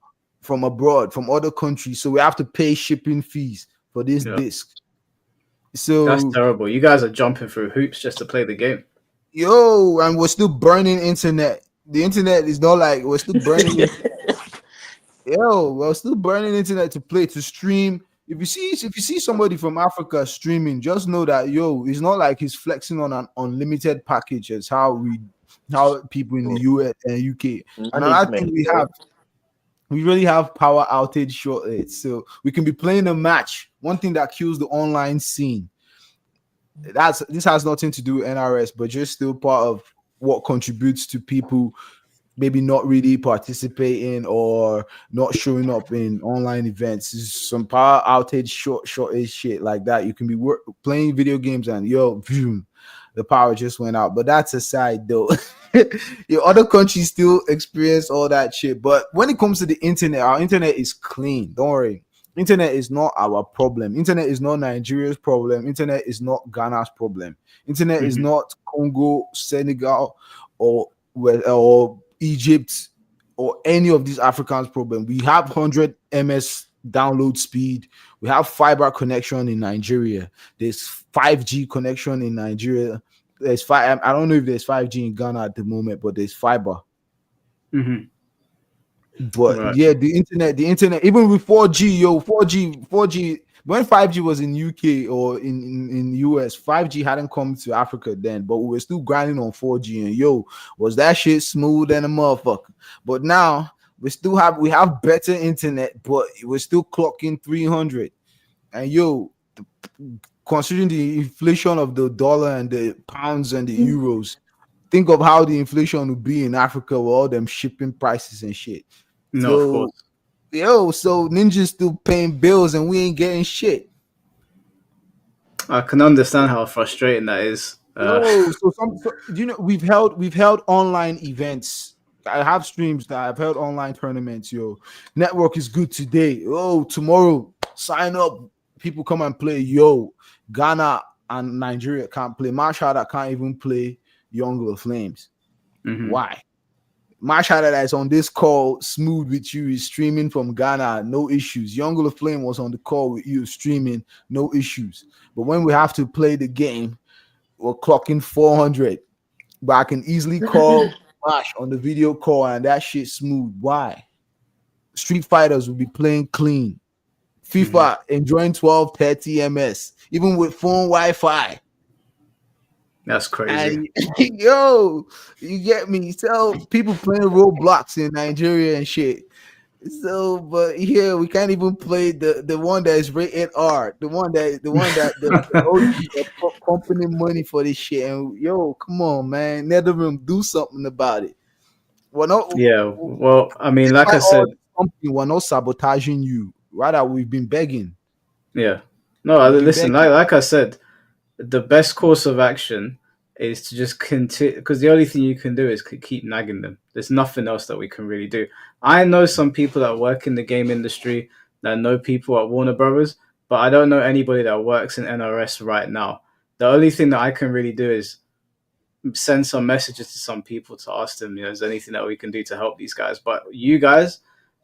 abroad, from other countries. So we have to pay shipping fees for this disc. So
that's terrible. You guys are jumping through hoops just to play the game.
Yo, and we're still burning internet. The internet is not like we're still burning. We're still burning internet to stream. If you see somebody from Africa streaming, just know that it's not like he's flexing on an unlimited package as how people in the US and UK. Another thing we really have power outage shortage, so we can be playing a match. One thing that kills the online scene. This has nothing to do with NRS, but just still part of what contributes to people maybe not really participating or not showing up in online events. Is some power outage shortage shit like that. You can be playing video games and the power just went out. But that's aside though. Your other countries still experience all that shit. But when it comes to the internet, our internet is clean. Don't worry. Internet is not our problem. Internet is not Nigeria's problem. Internet is not Ghana's problem. Internet is not Congo, Senegal, or Egypt, or any of these Africans' problem. We have 100 ms download speed. We have fiber connection in Nigeria. There's 5G connection in Nigeria. There's five. I don't know if there's 5G in Ghana at the moment, but there's fiber. But yeah, the internet, even with 4G, 4G. When 5G was in UK or in US, 5G hadn't come to Africa then, but we were still grinding on 4G, and was that shit smooth than a motherfucker. But now we have better internet, but we're still clocking 300. And considering the inflation of the dollar and the pounds and the euros, think of how the inflation would be in Africa with all them shipping prices and shit.
No, of course.
So Ninja's still paying bills and we ain't getting shit.
I can understand how frustrating that is.
We've held online events. I have streams that I've held online tournaments. Network is good today. Tomorrow sign up. People come and play. Ghana and Nigeria can't play. Mashada can't even play Young Flames. Why? Mashada that is on this call smooth with you is streaming from Ghana, no issues. Young Flame was on the call with you streaming, no issues. But when we have to play the game, we're clocking 400. But I can easily call Mash on the video call and that shit smooth. Why? Street Fighters will be playing clean. FIFA enjoying 1230 ms, even with phone Wi-Fi.
That's crazy.
And you get me. Tell people playing Roblox in Nigeria and shit. So, but here we can't even play the one that is rated R, the one that the OG that pumping in money for this shit. And yo, come on, man, NetherRealm, do something about it. We're not,
Yeah, well, I mean, like I
despite all
said,
the pumping, we're not sabotaging you. Rather, we've been begging.
yeah. No,
We've been
listen,
begging.
like I said, the best course of action is to just continue, because the only thing you can do is keep nagging them. There's nothing else that we can really do. I know some people that work in the game industry that know people at Warner Brothers, but I don't know anybody that works in NRS right now. The only thing that I can really do is send some messages to some people to ask them, is there anything that we can do to help these guys? But you guys,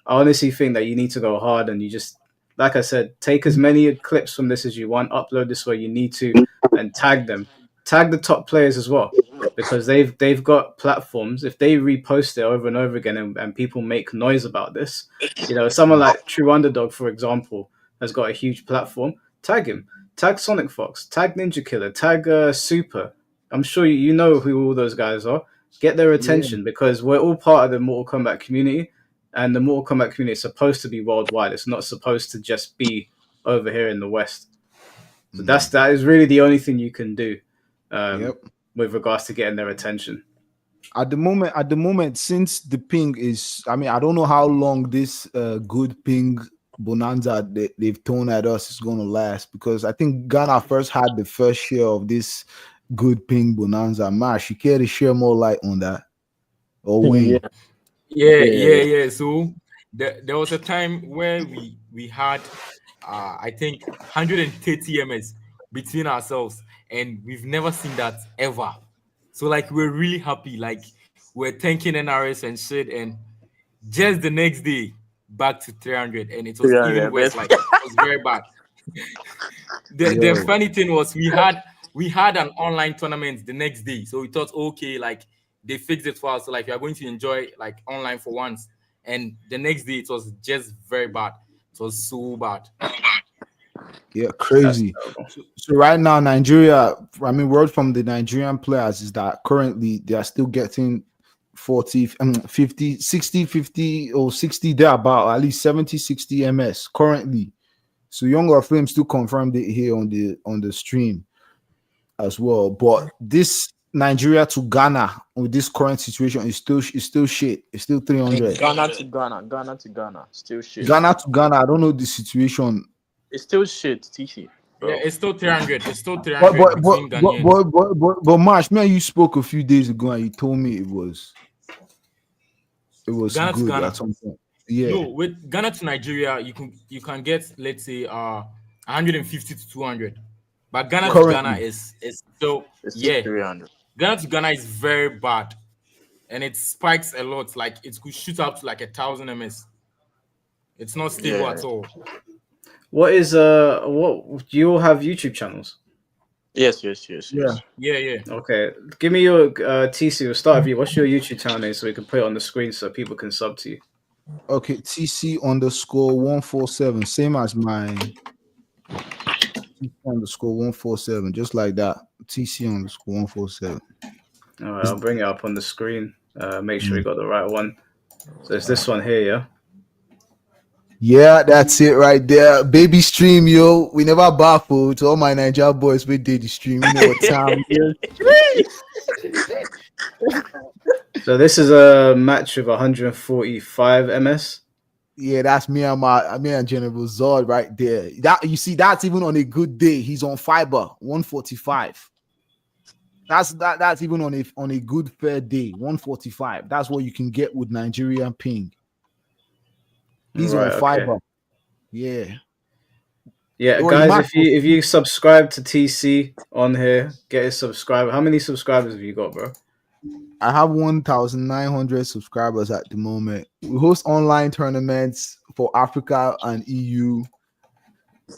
I honestly think that you need to go hard, and you just, like I said, take as many clips from this as you want, upload this where you need to, and tag them. Tag the top players as well, because they've got platforms. If they repost it over and over again, and people make noise about this, someone like True Underdog, for example, has got a huge platform. Tag him. Tag Sonic Fox. Tag Ninja Killer. Tag Super. I'm sure you know who all those guys are. Get their attention, because we're all part of the Mortal Kombat community, and the Mortal Kombat community is supposed to be worldwide. It's not supposed to just be over here in the West. So that is really the only thing you can do with regards to getting their attention.
At the moment, since the ping is, I mean, I don't know how long this good ping bonanza they've thrown at us is going to last, because I think Ghana first had the first share of this good ping bonanza. Mash, you care to share more light on that? Or Wayne?
Yeah. So there was a time where we had I think 130 ms between ourselves, and we've never seen that ever. So like we're really happy, like we're thanking NRS and shit, and just the next day back to 300, and it was
300,
even worse. Like it was very bad. The funny thing was we had an online tournament the next day, so we thought, okay, like they fixed it for us, so like we are going to enjoy like online for once. And the next day it was just very bad. It was so bad.
Yeah, crazy. So right now, Nigeria, I mean, word from the Nigerian players is that currently they are still getting 40, 50, 60, 50 or 60 there, about at least 70, 60 ms currently. So Younger Flame still confirmed it here on the stream as well. But this Nigeria to Ghana with this current situation is still shit. It's still 300.
Ghana to Ghana, still shit.
Ghana to Ghana, I don't know the situation.
It's still shit, TC.
Yeah, it's still 300. It's still 300 between Ghanaians.
But Marsh, man, you spoke a few days ago and you told me it was
Ghana
good
to Ghana.
at some point. Yeah.
No, with Ghana to Nigeria, you can get, let's say 150 to 200. But Ghana
Currently.
to Ghana is still
300.
Ghana to Ghana is very bad, and it spikes a lot. Like it could shoot up to like 1,000 ms. It's not stable at all.
What do you all have YouTube channels?
Yes.
Yeah.
Okay, give me your TC. We'll start with you. What's your YouTube channel name so we can put it on the screen so people can sub to you?
Okay, TC_147, same as my TC_147, just like that. TC_147.
All right, I'll bring it up on the screen. Make sure we got the right one. So it's this one here, yeah?
Yeah, that's it right there. Baby stream, yo. We never baffled to all my Nigeria boys. We did the stream. You know what time it is.
So this is a match of 145 ms.
Yeah, that's me and General Zod right there. That you see, that's even on a good day. He's on fiber 145. That's even on a good fair day 145. That's what you can get with Nigerian ping. He's on fiber.
Yeah,
Or
guys, if you subscribe to TC on here, get a subscriber. How many subscribers have you got, bro?
I have 1,900 subscribers at the moment. We host online tournaments for Africa and EU,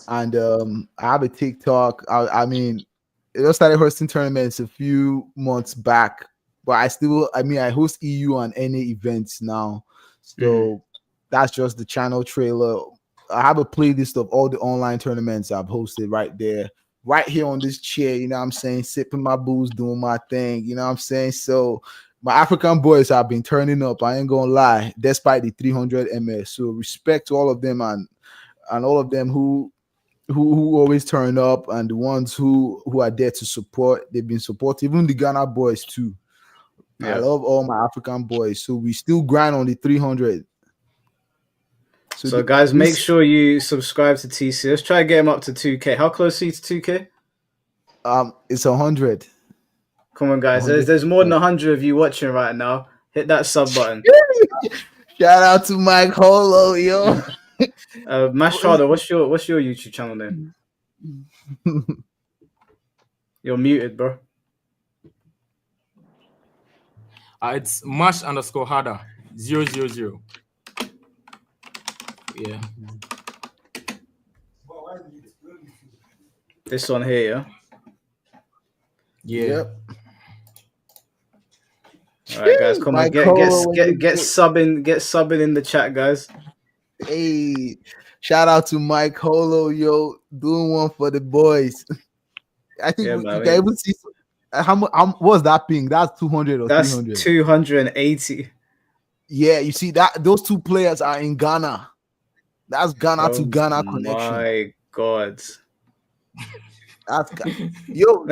and I have a TikTok. I mean, I just started hosting tournaments a few months back, but I host EU and NA events now. So that's just the channel trailer. I have a playlist of all the online tournaments I've hosted right there, right here on this chair. You know what I'm saying? Sipping my booze, doing my thing. You know what I'm saying? So my African boys have been turning up. I ain't gonna lie, despite the 300 ms. So respect to all of them and all of them who always turn up, and the ones who are there to support. They've been supportive, even the Ghana boys too. I love all my African boys. So we still grind on the 300.
So guys, make sure you subscribe to TC. Let's try to get him up to 2K. How close are you to 2K?
It's 100.
Come on, guys. There's more than 100 of you watching right now. Hit that sub button.
Shout out to Mike Holo, yo.
Mashada, what's your YouTube channel name? You're muted, bro.
It's mash_harder 000. Yeah.
This one here,
yeah.
Yep.
All right, guys, come on, get subbing in the chat, guys.
Hey, shout out to Mike Holo, yo, doing one for the boys. I think you can even see how what was that ping? That's 200 or
that's
300.
280.
Yeah, you see that those two players are in Ghana. That's Ghana to Ghana connection.
My God.
That's yo.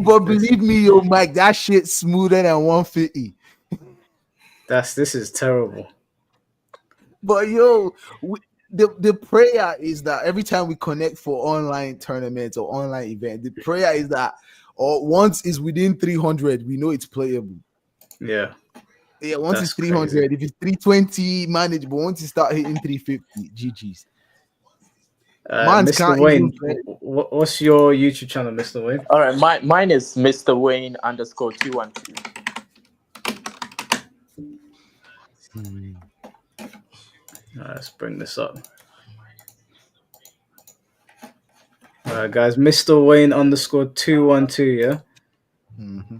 but believe me, yo, Mike, that shit smoother than 150.
This is terrible.
But yo, the prayer is that every time we connect for online tournaments or online event, the prayer is that once it's within 300, we know it's playable.
Yeah.
Yeah, once it's 300, crazy. If it's 320, manageable. Once you start hitting 350, GG's.
Mr. Wayne, what's your YouTube channel, Mr. Wayne?
All right, mine is Mr. Wayne _212.
Let's bring this up. All right, guys, Mr. Wayne _212, yeah?
Mm-hmm.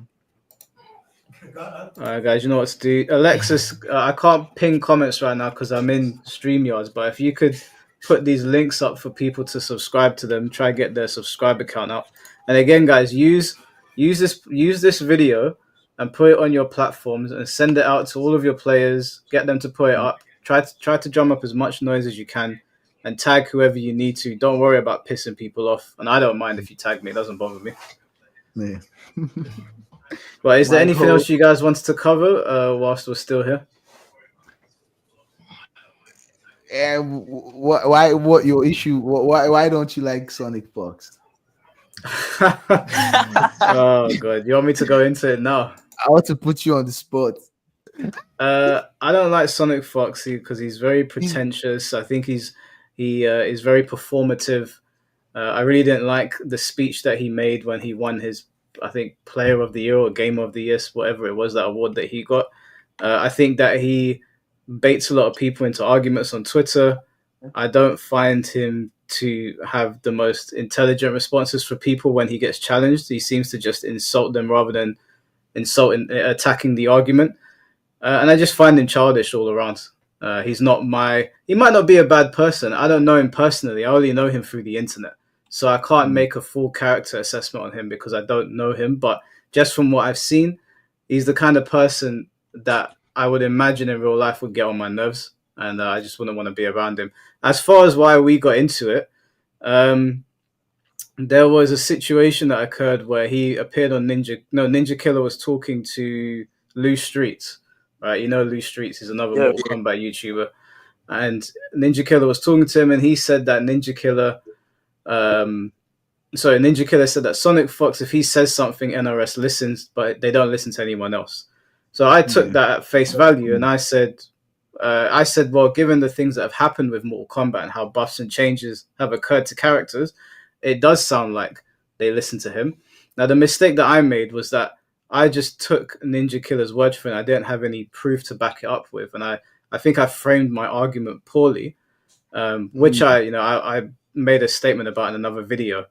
All right, guys, you know what to do. Alexis, I can't ping comments right now because I'm in StreamYards, but if you could put these links up for people to subscribe to them, try to get their subscriber count up. And again, guys, use this video and put it on your platforms and send it out to all of your players. Get them to put it up. Try to drum up as much noise as you can, and tag whoever you need to. Don't worry about pissing people off, and I don't mind if you tag me. It doesn't bother me.
Yeah.
But is there anything else you guys wanted to cover whilst we're still here?
And what your issue? Why don't you like Sonic Fox?
Oh God, you want me to go into it now?
I want to put you on the spot.
I don't like Sonic Fox because he's very pretentious. I think he is very performative. I really didn't like the speech that he made when he won his, I think, Player of the Year or Game of the Year, whatever it was, that award that he got. I think that he baits a lot of people into arguments on Twitter. I don't find him to have the most intelligent responses for people when he gets challenged. He seems to just insult them rather than attacking the argument. And I just find him childish all around. He might not be a bad person. I don't know him personally. I only know him through the internet. So I can't make a full character assessment on him because I don't know him. But just from what I've seen, he's the kind of person that I would imagine in real life would get on my nerves. And I just wouldn't want to be around him. As far as why we got into it, there was a situation that occurred where he appeared on Ninja Killer was talking to Lou Streets. Right, you know Lou Streets is another Mortal Kombat YouTuber. And Ninja Killer was talking to him, and he said that Ninja Killer said that Sonic Fox, if he says something, NRS listens, but they don't listen to anyone else. So I took that at face value, and I said, well, given the things that have happened with Mortal Kombat and how buffs and changes have occurred to characters, it does sound like they listen to him. Now, the mistake that I made was that I just took Ninja Killer's word for it. I didn't have any proof to back it up with, and I think I framed my argument poorly, which I made a statement about in another video.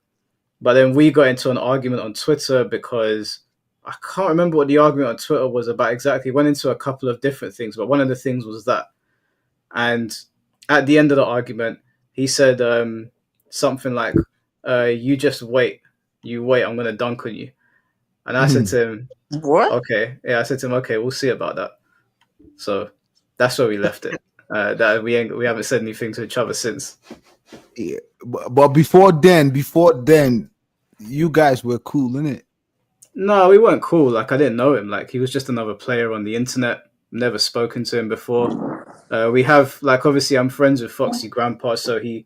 But then we got into an argument on Twitter because I can't remember what the argument on Twitter was about exactly. It went into a couple of different things, but one of the things was that. And at the end of the argument, he said something like, you just wait. you wait, I'm gonna dunk on you. And I said to him,
What?
okay, yeah, I said to him, okay, we'll see about that. So that's where we left it. That we haven't said anything to each other since.
Yeah, but before then, you guys were cool, innit?
No, we weren't cool. Like I didn't know him. Like he was just another player on the internet. Never spoken to him before. We have like obviously I'm friends with Foxy Grandpa, so he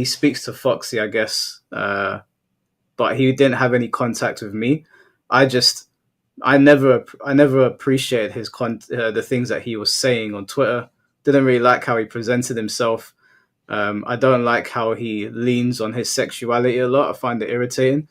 speaks to Foxy, I guess. But he didn't have any contact with me. I never appreciated the things that he was saying on Twitter. Didn't really like how he presented himself. I don't like how he leans on his sexuality a lot. I find it irritating.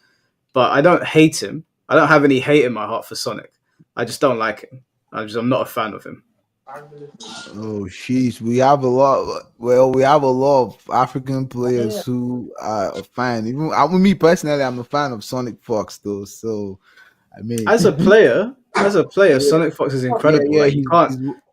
But I don't hate him. I don't have any hate in my heart for Sonic. I just don't like him. I'm not a fan of him.
Oh, sheesh. We have a lot. Well, we have a lot of African players who are a fan. Even me personally, I'm a fan of Sonic Fox, though. So, I mean,
As a player, Sonic Fox is incredible.
yeah,
Like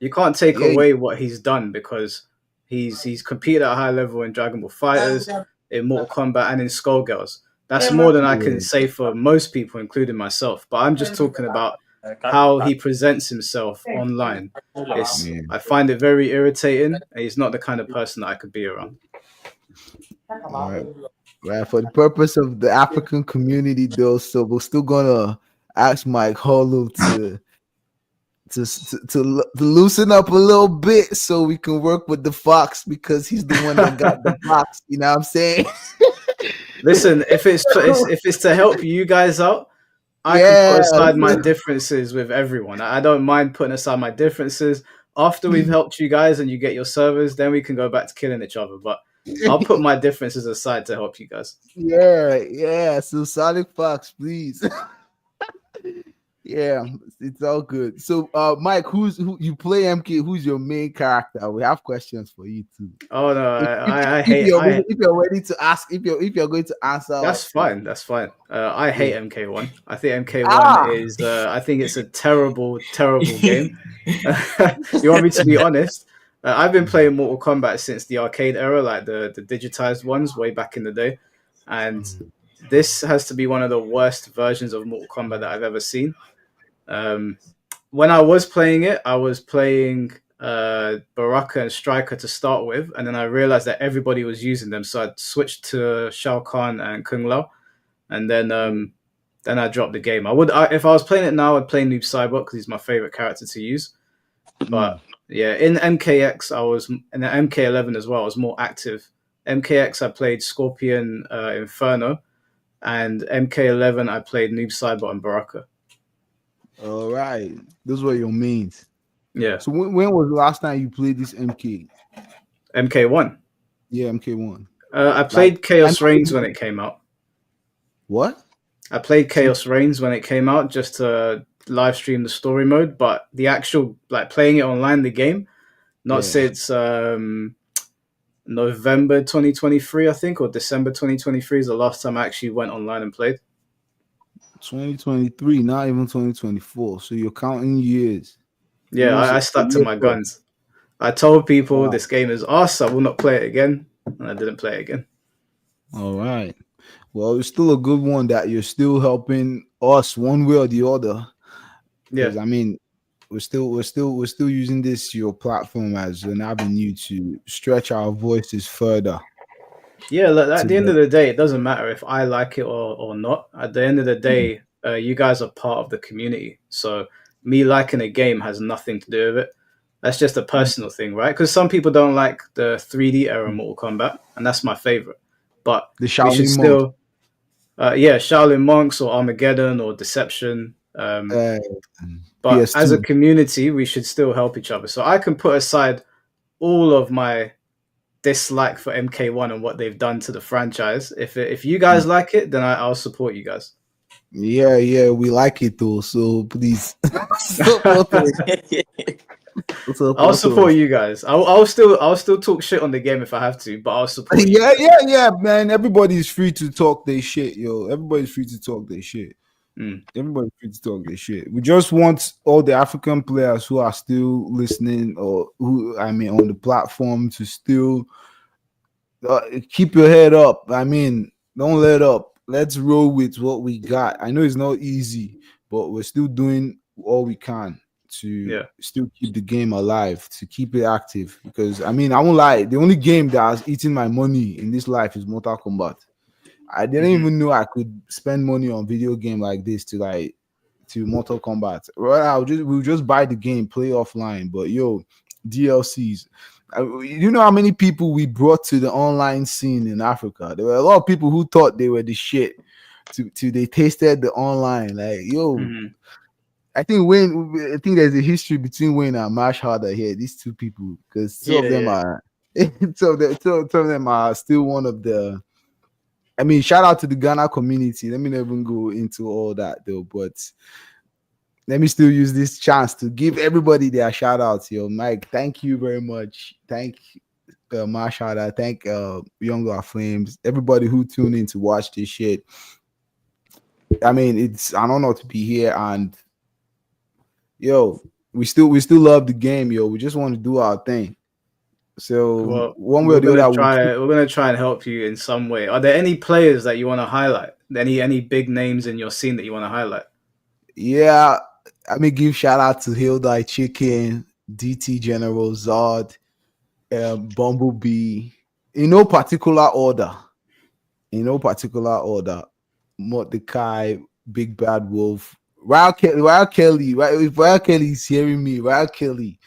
you can't take
yeah.
away what he's done because he's competed at a high level in Dragon Ball Fighters, in Mortal Kombat, and in Skullgirls. That's more than I can say for most people, including myself. But I'm just talking about how he presents himself online. I find it very irritating, and he's not the kind of person that I could be around.
All right. Right. For the purpose of the African community, though, so we're still gonna ask Mike Hollow to loosen up a little bit so we can work with the Fox because he's the one that got the Fox. You know what I'm saying?
Listen, if it's to help you guys out, I can put aside my differences with everyone. I don't mind putting aside my differences. After we've helped you guys and you get your servers, then we can go back to killing each other. But I'll put my differences aside to help you guys.
Yeah. So Sonic Fox, please. Yeah, it's all good. So, Mike, who you play MK? Who's your main character? We have questions for you too.
Oh no, I hate.
If you're ready to ask, if you're going to answer,
that's fine. That's fine. I hate MK1. I think MK1 is. I think it's a terrible game. You want me to be honest? I've been playing Mortal Kombat since the arcade era, like the digitized ones way back in the day, and this has to be one of the worst versions of Mortal Kombat that I've ever seen. When I was playing it, I was playing Baraka and Striker to start with, and then I realized that everybody was using them, so I switched to Shao Kahn and Kung Lao, and then I dropped the game. If I was playing it now, I'd play Noob Saibot because he's my favorite character to use. But yeah, in MKX, in the MK11 as well, I was more active. MKX, I played Scorpion Inferno, and MK11, I played Noob Saibot and Baraka.
All right, those were your mains.
Yeah.
So when was the last time you played this MK?
MK1.
Yeah, MK1.
I played Chaos Reigns when it came out.
What?
I played Chaos Reigns when it came out just to live stream the story mode, but the actual playing it online, the game, not since November 2023, I think, or December 2023 is the last time I actually went online and played.
2023, not even 2024. So you're counting years.
Yeah, I stuck to my guns. I told people this game is arse. I will not play it again, and I didn't play it again.
All right. Well, it's still a good one that you're still helping us one way or the other.
Yeah,
I mean, we're still using this your platform as an avenue to stretch our voices further.
Yeah, look, at the end of the day, it doesn't matter if I like it or not. At the end of the day, you guys are part of the community. So me liking a game has nothing to do with it. That's just a personal thing, right? Because some people don't like the 3D era Mortal Kombat, and that's my favorite. But
the Shaolin
still, Shaolin Monks or Armageddon or Deception. But as a community, we should still help each other. So I can put aside all of my dislike for MK1 and what they've done to the franchise. If you guys like it, then I'll support you guys.
Yeah, we like it though. So please,
I'll support you guys. I'll still talk shit on the game if I have to, but I'll support.
Yeah, man. Everybody's free to talk their shit, yo. Everybody's free to talk their shit. Everybody's free to talk their shit. We just want all the African players who are still listening, or on the platform, to still keep your head up. I mean, don't let up. let's roll with what we got. I know it's not easy, but we're still doing all we can to
Yeah.
still keep the game alive, to keep it active. Because I mean, I won't lie, the only game that has eaten my money in this life is Mortal Kombat. I didn't
Mhm.
even know I could spend money on video game like this to Mortal Kombat. Well, we'll just buy the game, play offline. But yo, DLCs. You know how many people we brought to the online scene in Africa? There were a lot of people who thought they were the shit. To they tasted the online. Like yo,
Mhm.
I think Wayne. I think there's a history between Wayne and Marsh Harder here. These two people, because two of
Yeah,
them
yeah.
are. Two of them are still one of the. I mean, shout out to the Ghana community. Let me not even go into all that though, but let me still use this chance to give everybody their shout outs. Yo, Mike, thank you very much. Thank Marshall. Thank Younger Flames. Everybody who tuned in to watch this shit. I mean, it's an honor to be here, and yo, we still love the game, yo. We just want to do our thing. So
Well,
one way or the other,
we're gonna try and help you in some way. Are there any players that you want to highlight? Any big names in your scene that you want to highlight?
yeah. I mean, give shout out to Hilda Chicken, DT General Zod, Bumblebee, in no particular order. In no particular order. Mordecai, Big Bad Wolf, Ryle Kelly. If Ryle Kelly is hearing me, Ryle Kelly,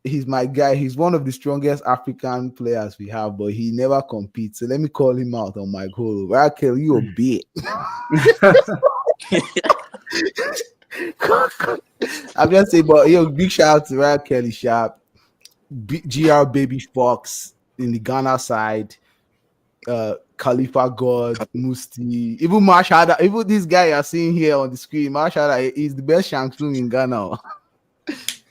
he's my guy. He's one of the strongest African players we have, but he never competes. So let me call him out on my goal. Ryle Kelly, you a bit. I'm just saying, but yo, big shout out to Ryle Kelly Sharp, GR Baby Fox in the Ghana side. Khalifa God, Musti, even Mashada, even this guy you're seeing here on the screen, Mashada is the best Shang Tsung in Ghana.
Oh,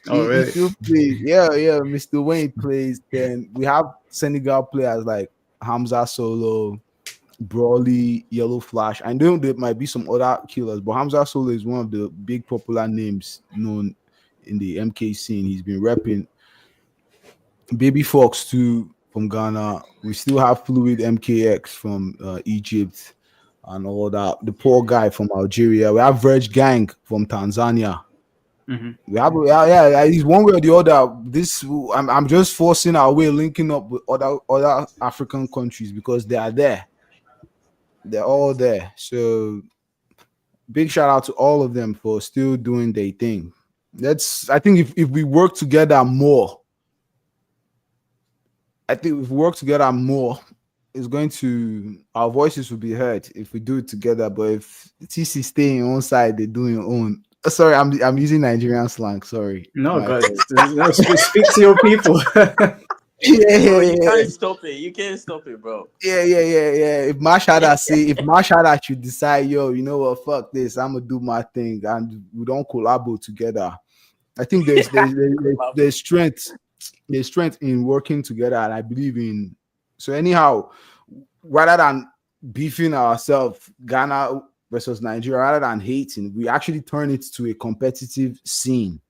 He
really?
still plays. Yeah, Mr. Wayne plays. Then we have Senegal players like Hamza Solo, Brawley, Yellow Flash. I know there might be some other killers, but Hamza Solo is one of the big popular names known in the MK scene. He's been repping. Baby Fox too from Ghana. We still have Fluid MKX from Egypt and all that. The poor guy from Algeria. We have Verge Gang from Tanzania.
Mhm.
Yeah. He's one way or the other. I'm just forcing our way, linking up with other African countries because they are there. They're all there. So big shout out to all of them for still doing their thing. I think if we work together more, it's going to our voices will be heard if we do it together. But if TC stay in one side, they do your own. Sorry, I'm using Nigerian slang. Sorry.
No,
My
guys, no, speak to your people.
Bro, you
yeah.
can't stop it. You can't stop it, bro.
Yeah. If Mashada should decide, yo, you know what, fuck this, I'm gonna do my thing, and we don't collaborate together. I think there's strength. There's strength in working together, and I believe in. So anyhow, rather than beefing ourselves, Ghana versus Nigeria, rather than hating, we actually turn it to a competitive scene.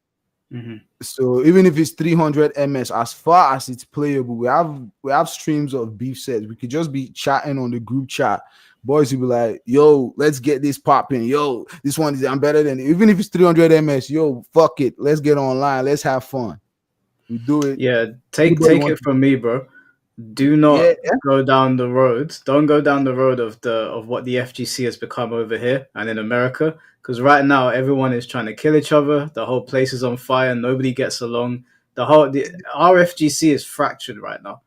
Mhm.
So even if it's 300 ms, as far as it's playable, we have streams of beef sets. We could just be chatting on the group chat. Boys will be like, yo, let's get this popping. Yo, this one is I'm better than even if it's 300 ms. Yo, fuck it, let's get online, let's have fun. We do it.
Yeah, take
Everybody
take
wants
it from me, bro. Do
yeah,
not go down the road. Don't go down the road of what the FGC has become over here and in America. Because right now everyone is trying to kill each other. The whole place is on fire. Nobody gets along. Our FGC is fractured right now.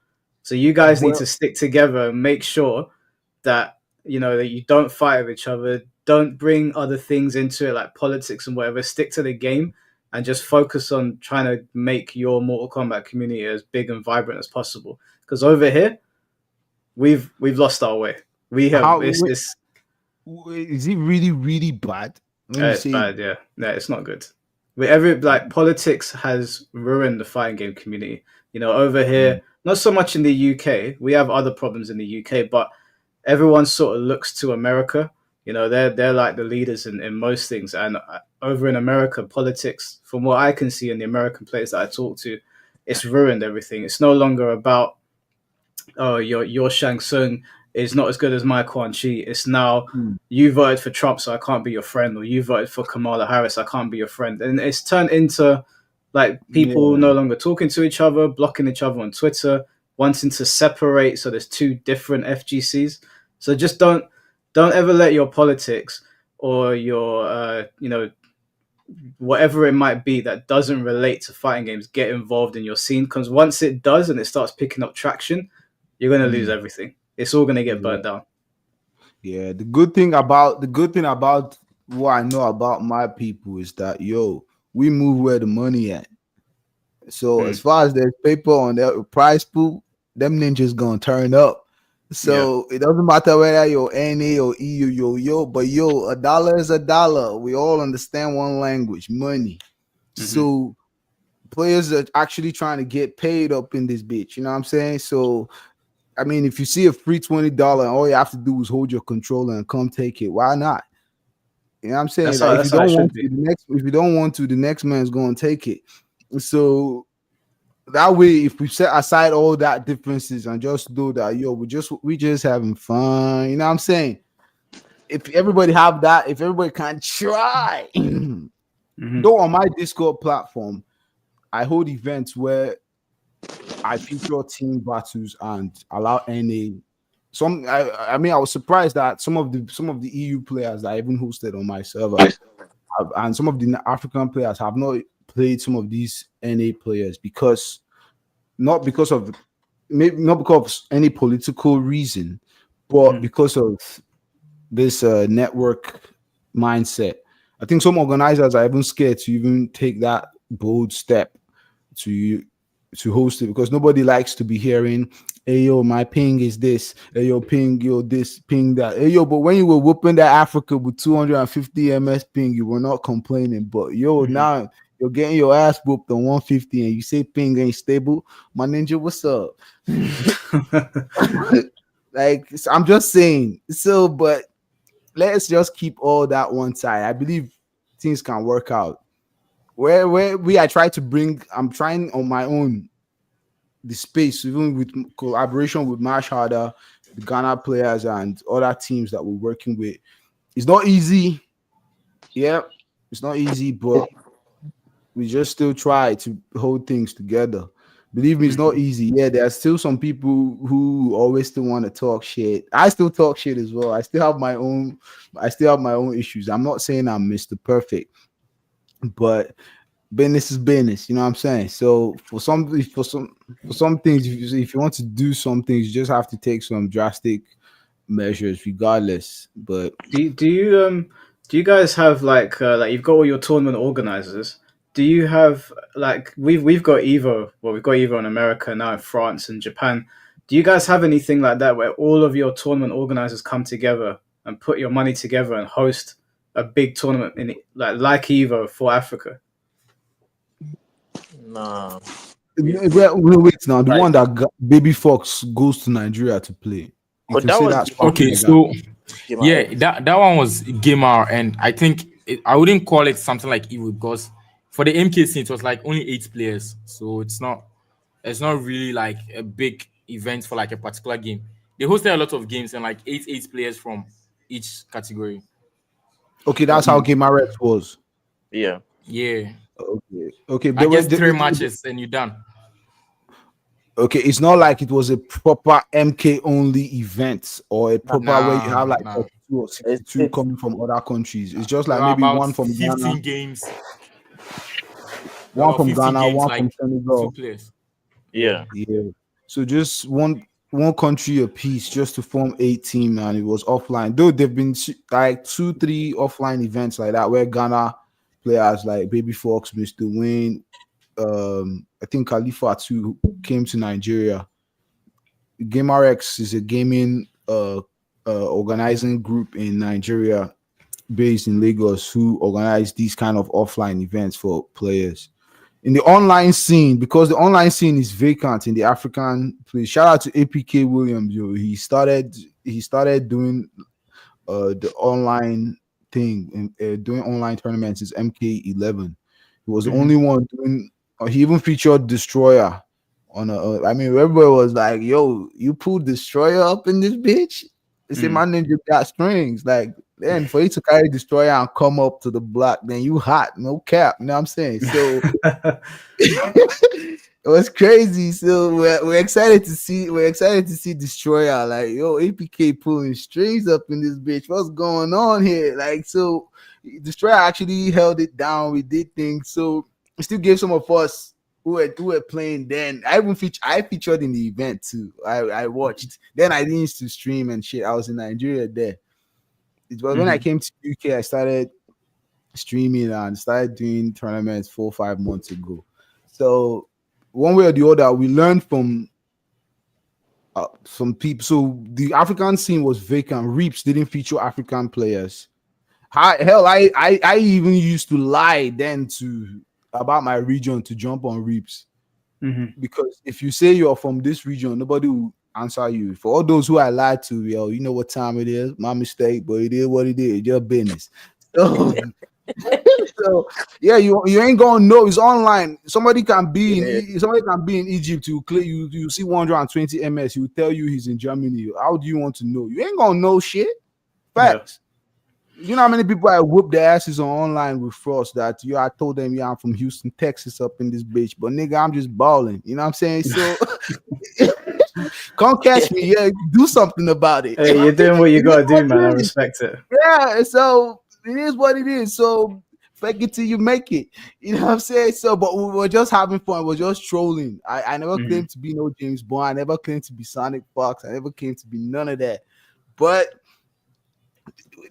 So you guys need
well,
to stick together and make sure that that you don't fight with each other. Don't bring other things into it like politics and whatever. Stick to the game and just focus on trying to make your Mortal Kombat community as big and vibrant as possible. Because over here, we've lost our way. We have
how
it's
is it really, really bad when you
it's
say
bad. Yeah, it's not good. We every like politics has ruined the fighting game community. Over here, not so much in the UK. We have other problems in the UK, but everyone sort of looks to America. They're like the leaders in most things. And over in America, politics, from what I can see in the American players that I talk to, it's ruined everything. It's no longer about your Shang Tsung is not as good as my Quan Chi. It's now
Mm.
you voted for Trump, so I can't be your friend, or you voted for Kamala Harris, I can't be your friend. And it's turned into like people
Yeah.
no longer talking to each other, blocking each other on Twitter, wanting to separate. So there's two different FGCs. So just don't ever let your politics or your whatever it might be that doesn't relate to fighting games get involved in your scene, because once it does and it starts picking up traction, you're going to lose everything. It's all going to get burnt down.
Yeah, the good thing about what I know about my people is that we move where the money at. So as far as there's paper on the price pool, them ninjas gonna turn up. So it doesn't matter whether you're NA or EU, but a dollar is a dollar. We all understand one language, money. So players are actually trying to get paid up in this bitch. You know what I'm saying? So I mean, if you see a free $20, all you have to do is hold your controller and come take it. Why not? You know what I'm saying? Like, if you don't want to, the next man's going to take it. So that way, if we set aside all that differences and just do that, we just having fun. You know what I'm saying? If everybody have that, if everybody can try, though on my Discord platform, I hold events where I feature team battles and allow NA. I mean, I was surprised that some of the EU players that I even hosted on my server and some of the African players have not played some of these NA players not because of any political reason, but because of this network mindset. I think some organizers are even scared to even take that bold step to host it, because nobody likes to be hearing, hey yo, my ping is this, hey yo, ping, yo, this, ping that, hey yo. But when you were whooping that Africa with 250 ms ping, you were not complaining. But now you're getting your ass whooped on 150 and you say ping ain't stable. My ninja, what's up? Like, I'm just saying. So, but let's just keep all that one side. I believe things can work out. I'm trying on my own the space, even with collaboration with Mash Harder, the Ghana players, and other teams that we're working with. It's not easy. Yeah, it's not easy, but we just still try to hold things together. Believe me, it's not easy. Yeah, there are still some people who always still want to talk shit. I still talk shit as well. I still have my own issues. I'm not saying I'm Mr. Perfect, but business is business, you know what I'm saying? So for some things, if you want to do some things, you just have to take some drastic measures regardless. But
do you guys have like you've got all your tournament organizers? Do you have like we've got Evo? Well, we've got Evo in America now, in France and Japan. Do you guys have anything like that where all of your tournament organizers come together and put your money together and host a big tournament in like Evo for Africa?
Nah.
wait now, the one that Baby Fox goes to Nigeria to play. You can say that's
okay. So that one was Gamer, and I think I wouldn't call it something like Evo, because for the MK scene it was like only 8 players, so it's not really like a big event for like a particular game. They hosted a lot of games and like eight players from each category.
Okay, that's how Game RX was.
Yeah.
Okay.
I guess 3 matches and you're done.
Okay, it's not like it was a proper MK only event or a proper where you have like 42 or 62 coming from other countries. It's just like maybe one from
15
Ghana,
games.
one from Ghana, one
like
from Senegal.
2 players.
Yeah.
So just one country a piece just to form 8 team, and it was offline. Though there've been like 2-3 offline events like that where Ghana players like Baby Fox, Mr. Wayne, I think Khalifa too came to Nigeria. GameRX is a gaming organizing group in Nigeria based in Lagos who organize these kind of offline events for players. In the online scene, because the online scene is vacant in the African place. Shout out to APK Williams, yo. He started doing the online thing and doing online tournaments since MK11. He was the only one doing. He even featured Destroyer on a. I mean, everybody was like, "Yo, you pulled Destroyer up in this bitch." They say my ninja got strings. Like, then for you to carry Destroyer and come up to the block, then you hot, no cap. You know what I'm saying? So it was crazy. So we're excited to see. We're excited to see Destroyer. Like, yo, APK pulling strings up in this bitch. What's going on here? Like, so Destroyer actually held it down. We did things. So it still gave some of us who were playing then. I featured in the event too. I watched. Then I didn't used to stream and shit. I was in Nigeria there. It was when I came to UK, I started streaming and started doing tournaments 4 or 5 months ago. So one way or the other, we learned from some people. So the African scene was vacant. Reaps didn't feature African players. Hell, I even used to lie then about my region to jump on Reaps. Because if you say you're from this region, nobody will answer you. For all those who I lied to, yo, you know what time it is. My mistake, but it is what it is. Your business. So, so yeah, you ain't gonna know. It's online. Somebody can be in Egypt. You see 120 ms. He will tell you he's in Germany. How do you want to know? You ain't gonna know shit. Facts. You know how many people I whooped their asses on online with Frost that I told them, I'm from Houston, Texas, up in this bitch, but nigga, I'm just balling. You know what I'm saying? So come catch me, do something about it.
Hey, you're doing what you gotta do, man. I respect it.
Yeah, so it is what it is. So fake it till you make it. You know what I'm saying? So, but we were just having fun. We're just trolling. I never claimed to be no James Bond. I never claimed to be Sonic Fox. I never claimed to be none of that. But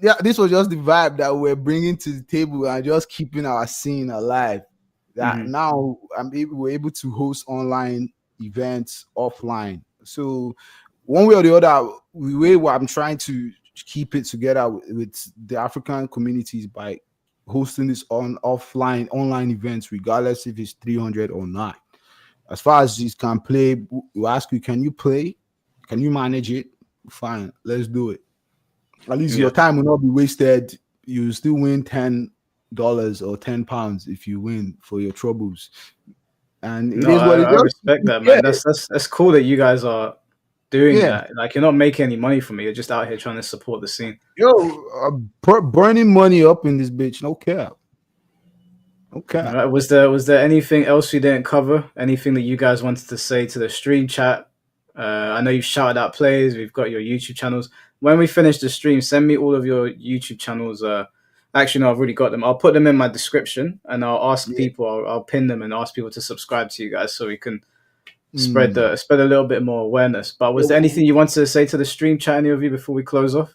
yeah, this was just the vibe that we're bringing to the table and just keeping our scene alive. That now we're able to host online events offline. So one way or the other, the way I'm trying to keep it together with the African communities by hosting this offline online events, regardless if it's 300 or not. As far as you can play, we ask you, can you play? Can you manage it? Fine, let's do it. At least your time will not be wasted. You still win $10 or £10 if you win for your troubles. And it is what it is.
I respect that, man. That's cool that you guys are doing that. Like, you're not making any money from it. You're just out here trying to support the scene.
Yo, burning money up in this bitch. No cap. Okay.
All right. Was there anything else we didn't cover? Anything that you guys wanted to say to the stream chat? I know you shouted out players. We've got your YouTube channels. When we finish the stream, send me all of your YouTube channels. Actually, no, I've already got them. I'll put them in my description, and I'll ask people. I'll pin them and ask people to subscribe to you guys, so we can spread a little bit more awareness. But was there anything you wanted to say to the stream chat, any of you, before we close off?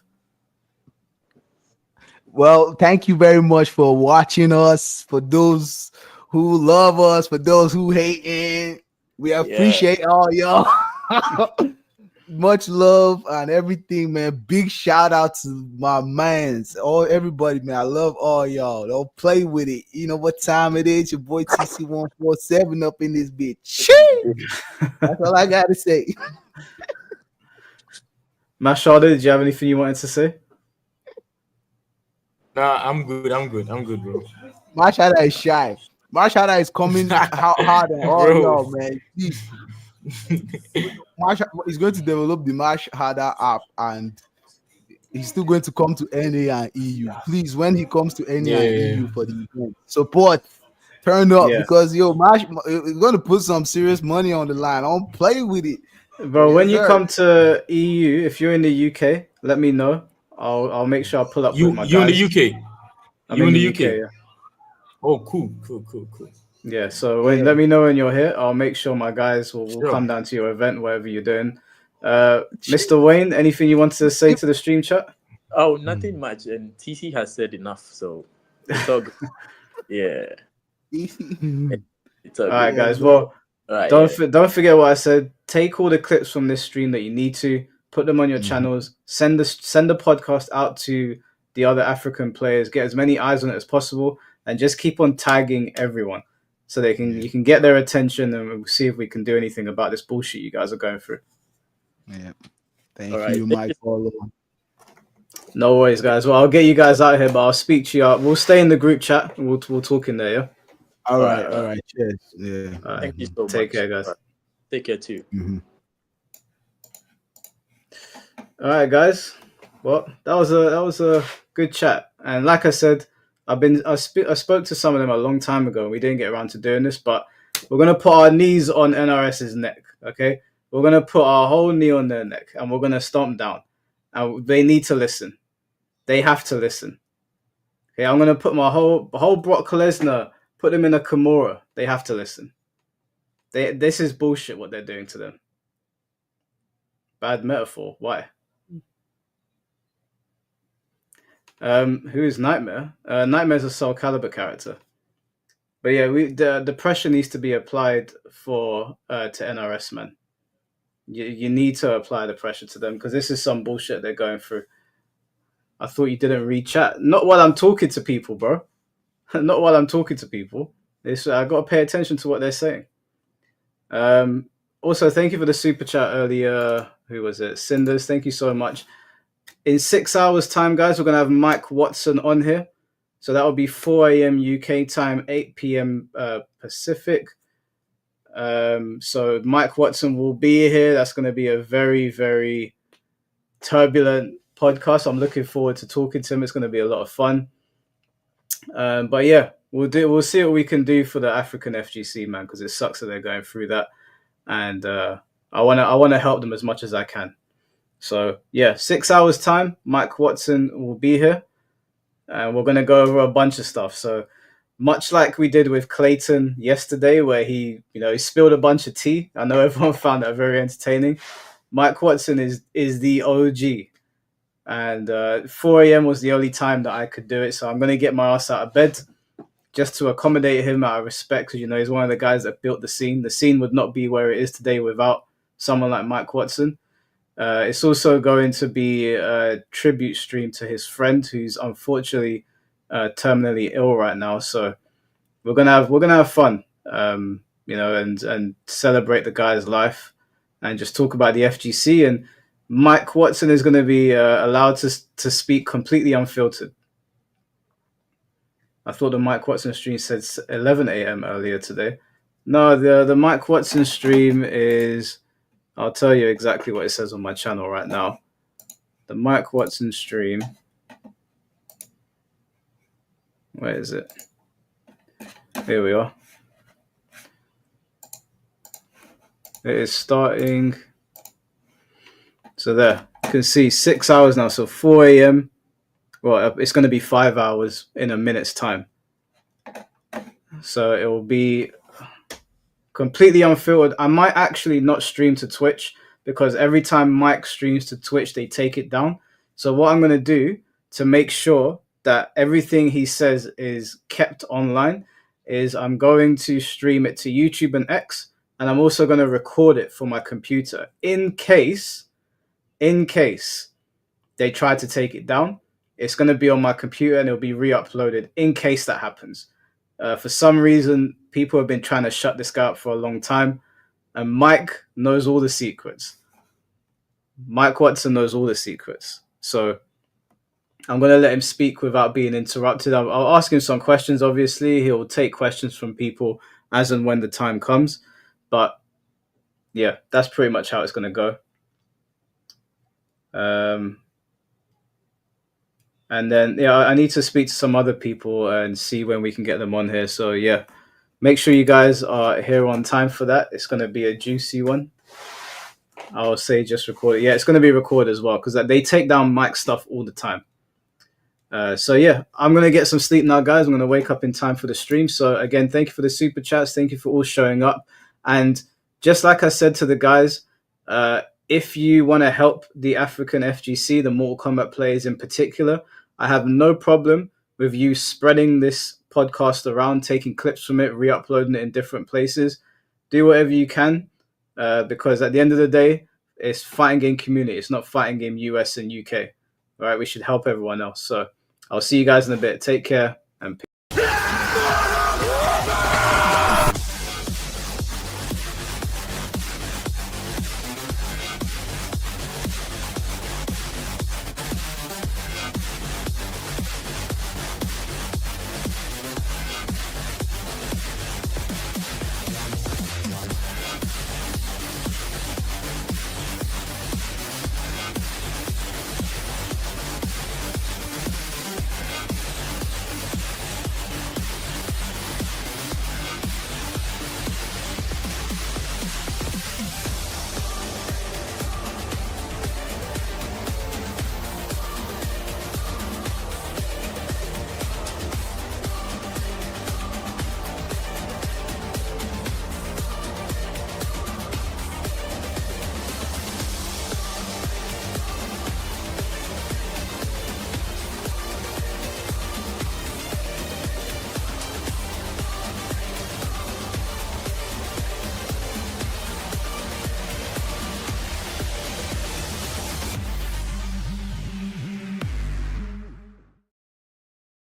Well, thank you very much for watching us. For those who love us, for those who hate, we appreciate all y'all. Much love and everything, man. Big shout out to my mans, everybody, man. I love all y'all. Don't play with it. You know what time it is. Your boy TC147 up in this bitch. That's all I gotta say.
Mashada, did you have anything you wanted to say?
Nah, I'm good, bro.
Mashada is shy. Mashada is coming hard on all y'all, man. He's going to develop the Mash Harder app, and he's still going to come to NA and EU. Please, when he comes to NA and EU for the event, support, turn up, because Mash is going to put some serious money on the line. Don't play with it,
bro. When you come to EU, if you're in the UK, let me know. I'll make sure I pull up with my guys.
You in the UK?
I'm in the UK. Yeah.
Oh, cool.
Yeah, so let me know when you're here. I'll make sure my guys will come down to your event, whatever you're doing. Mr. Wayne, anything you want to say to the stream chat?
Oh, nothing much. And TC has said enough, so it's all good. It's all
right, guys. Well, don't forget what I said. Take all the clips from this stream that you need to, put them on your channels. Send the podcast out to the other African players. Get as many eyes on it as possible, and just keep on tagging everyone, so you can get their attention, and we'll see if we can do anything about this bullshit you guys are going through.
Yeah. Thank you, my follow.
No worries, guys. Well, I'll get you guys out here, but I'll speak to you. We'll stay in the group chat. We'll talk in there, yeah?
All right. Cheers. Yeah.
All right.
Thank you so much.
Take care, guys.
Take care too.
Mhm.
All right, guys. Well, that was a good chat, and like I said, I spoke to some of them a long time ago. We didn't get around to doing this, but we're gonna put our knees on NRS's neck. Okay, we're gonna put our whole knee on their neck, and we're gonna stomp down. And they need to listen. They have to listen. Okay, I'm gonna put my whole Brock Lesnar, put them in a Kimura. They have to listen. This is bullshit what they're doing to them. Bad metaphor. Why? Who is Nightmare? Nightmare's a Soul Calibur character. But yeah, the pressure needs to be applied to NRS, man. You need to apply the pressure to them because this is some bullshit they're going through. I thought you didn't read chat. Not while I'm talking to people, bro. Not while I'm talking to people. I got to pay attention to what they're saying. Also, thank you for the super chat earlier. Who was it? Cinders. Thank you so much. In 6 hours' time, guys, we're going to have Mike Watson on here. So that will be 4 a.m. UK time, 8 p.m. Pacific. So Mike Watson will be here. That's going to be a very, very turbulent podcast. I'm looking forward to talking to him. It's going to be a lot of fun. But yeah, we'll see what we can do for the African FGC, man, because it sucks that they're going through that. And I want to help them as much as I can. So yeah, 6 hours time, Mike Watson will be here, and we're gonna go over a bunch of stuff. So much like we did with Clayton yesterday, where he spilled a bunch of tea. I know everyone found that very entertaining. Mike Watson is the OG, and 4 a.m. was the only time that I could do it. So I'm gonna get my ass out of bed just to accommodate him out of respect, because he's one of the guys that built the scene. The scene would not be where it is today without someone like Mike Watson. It's also going to be a tribute stream to his friend, who's unfortunately terminally ill right now. So we're gonna have fun, and celebrate the guy's life, and just talk about the FGC. And Mike Watson is going to be allowed to speak completely unfiltered. I thought the Mike Watson stream said 11 a.m. earlier today. No, the Mike Watson stream is. I'll tell you exactly what it says on my channel right now. The Mike Watson stream. Where is it? Here we are. It is starting. So there, you can see 6 hours now. So 4 a.m. Well, it's going to be 5 hours in a minute's time. So it will be completely unfiltered. I might actually not stream to Twitch, because every time Mike streams to Twitch, they take it down. So what I'm going to do to make sure that everything he says is kept online is I'm going to stream it to YouTube and X, and I'm also going to record it for my computer in case they try to take it down. It's going to be on my computer and it'll be re-uploaded in case that happens. For some reason, people have been trying to shut this guy up for a long time, and Mike knows all the secrets. Mike Watson knows all the secrets. So I'm going to let him speak without being interrupted. I'll ask him some questions, obviously. He'll take questions from people as and when the time comes. But yeah, that's pretty much how it's going to go. And then, I need to speak to some other people and see when we can get them on here. So yeah, make sure you guys are here on time for that. It's going to be a juicy one. I'll say just record it. Yeah, it's going to be recorded as well, because they take down Mike's stuff all the time. So yeah, I'm going to get some sleep now, guys. I'm going to wake up in time for the stream. So again, thank you for the super chats. Thank you for all showing up. And just like I said to the guys, if you want to help the African FGC, the Mortal Kombat players in particular, I have no problem with you spreading this podcast around, taking clips from it, re-uploading it in different places. Do whatever you can, because at the end of the day, it's fighting game community. It's not fighting game US and UK. All right, we should help everyone else. So I'll see you guys in a bit. Take care.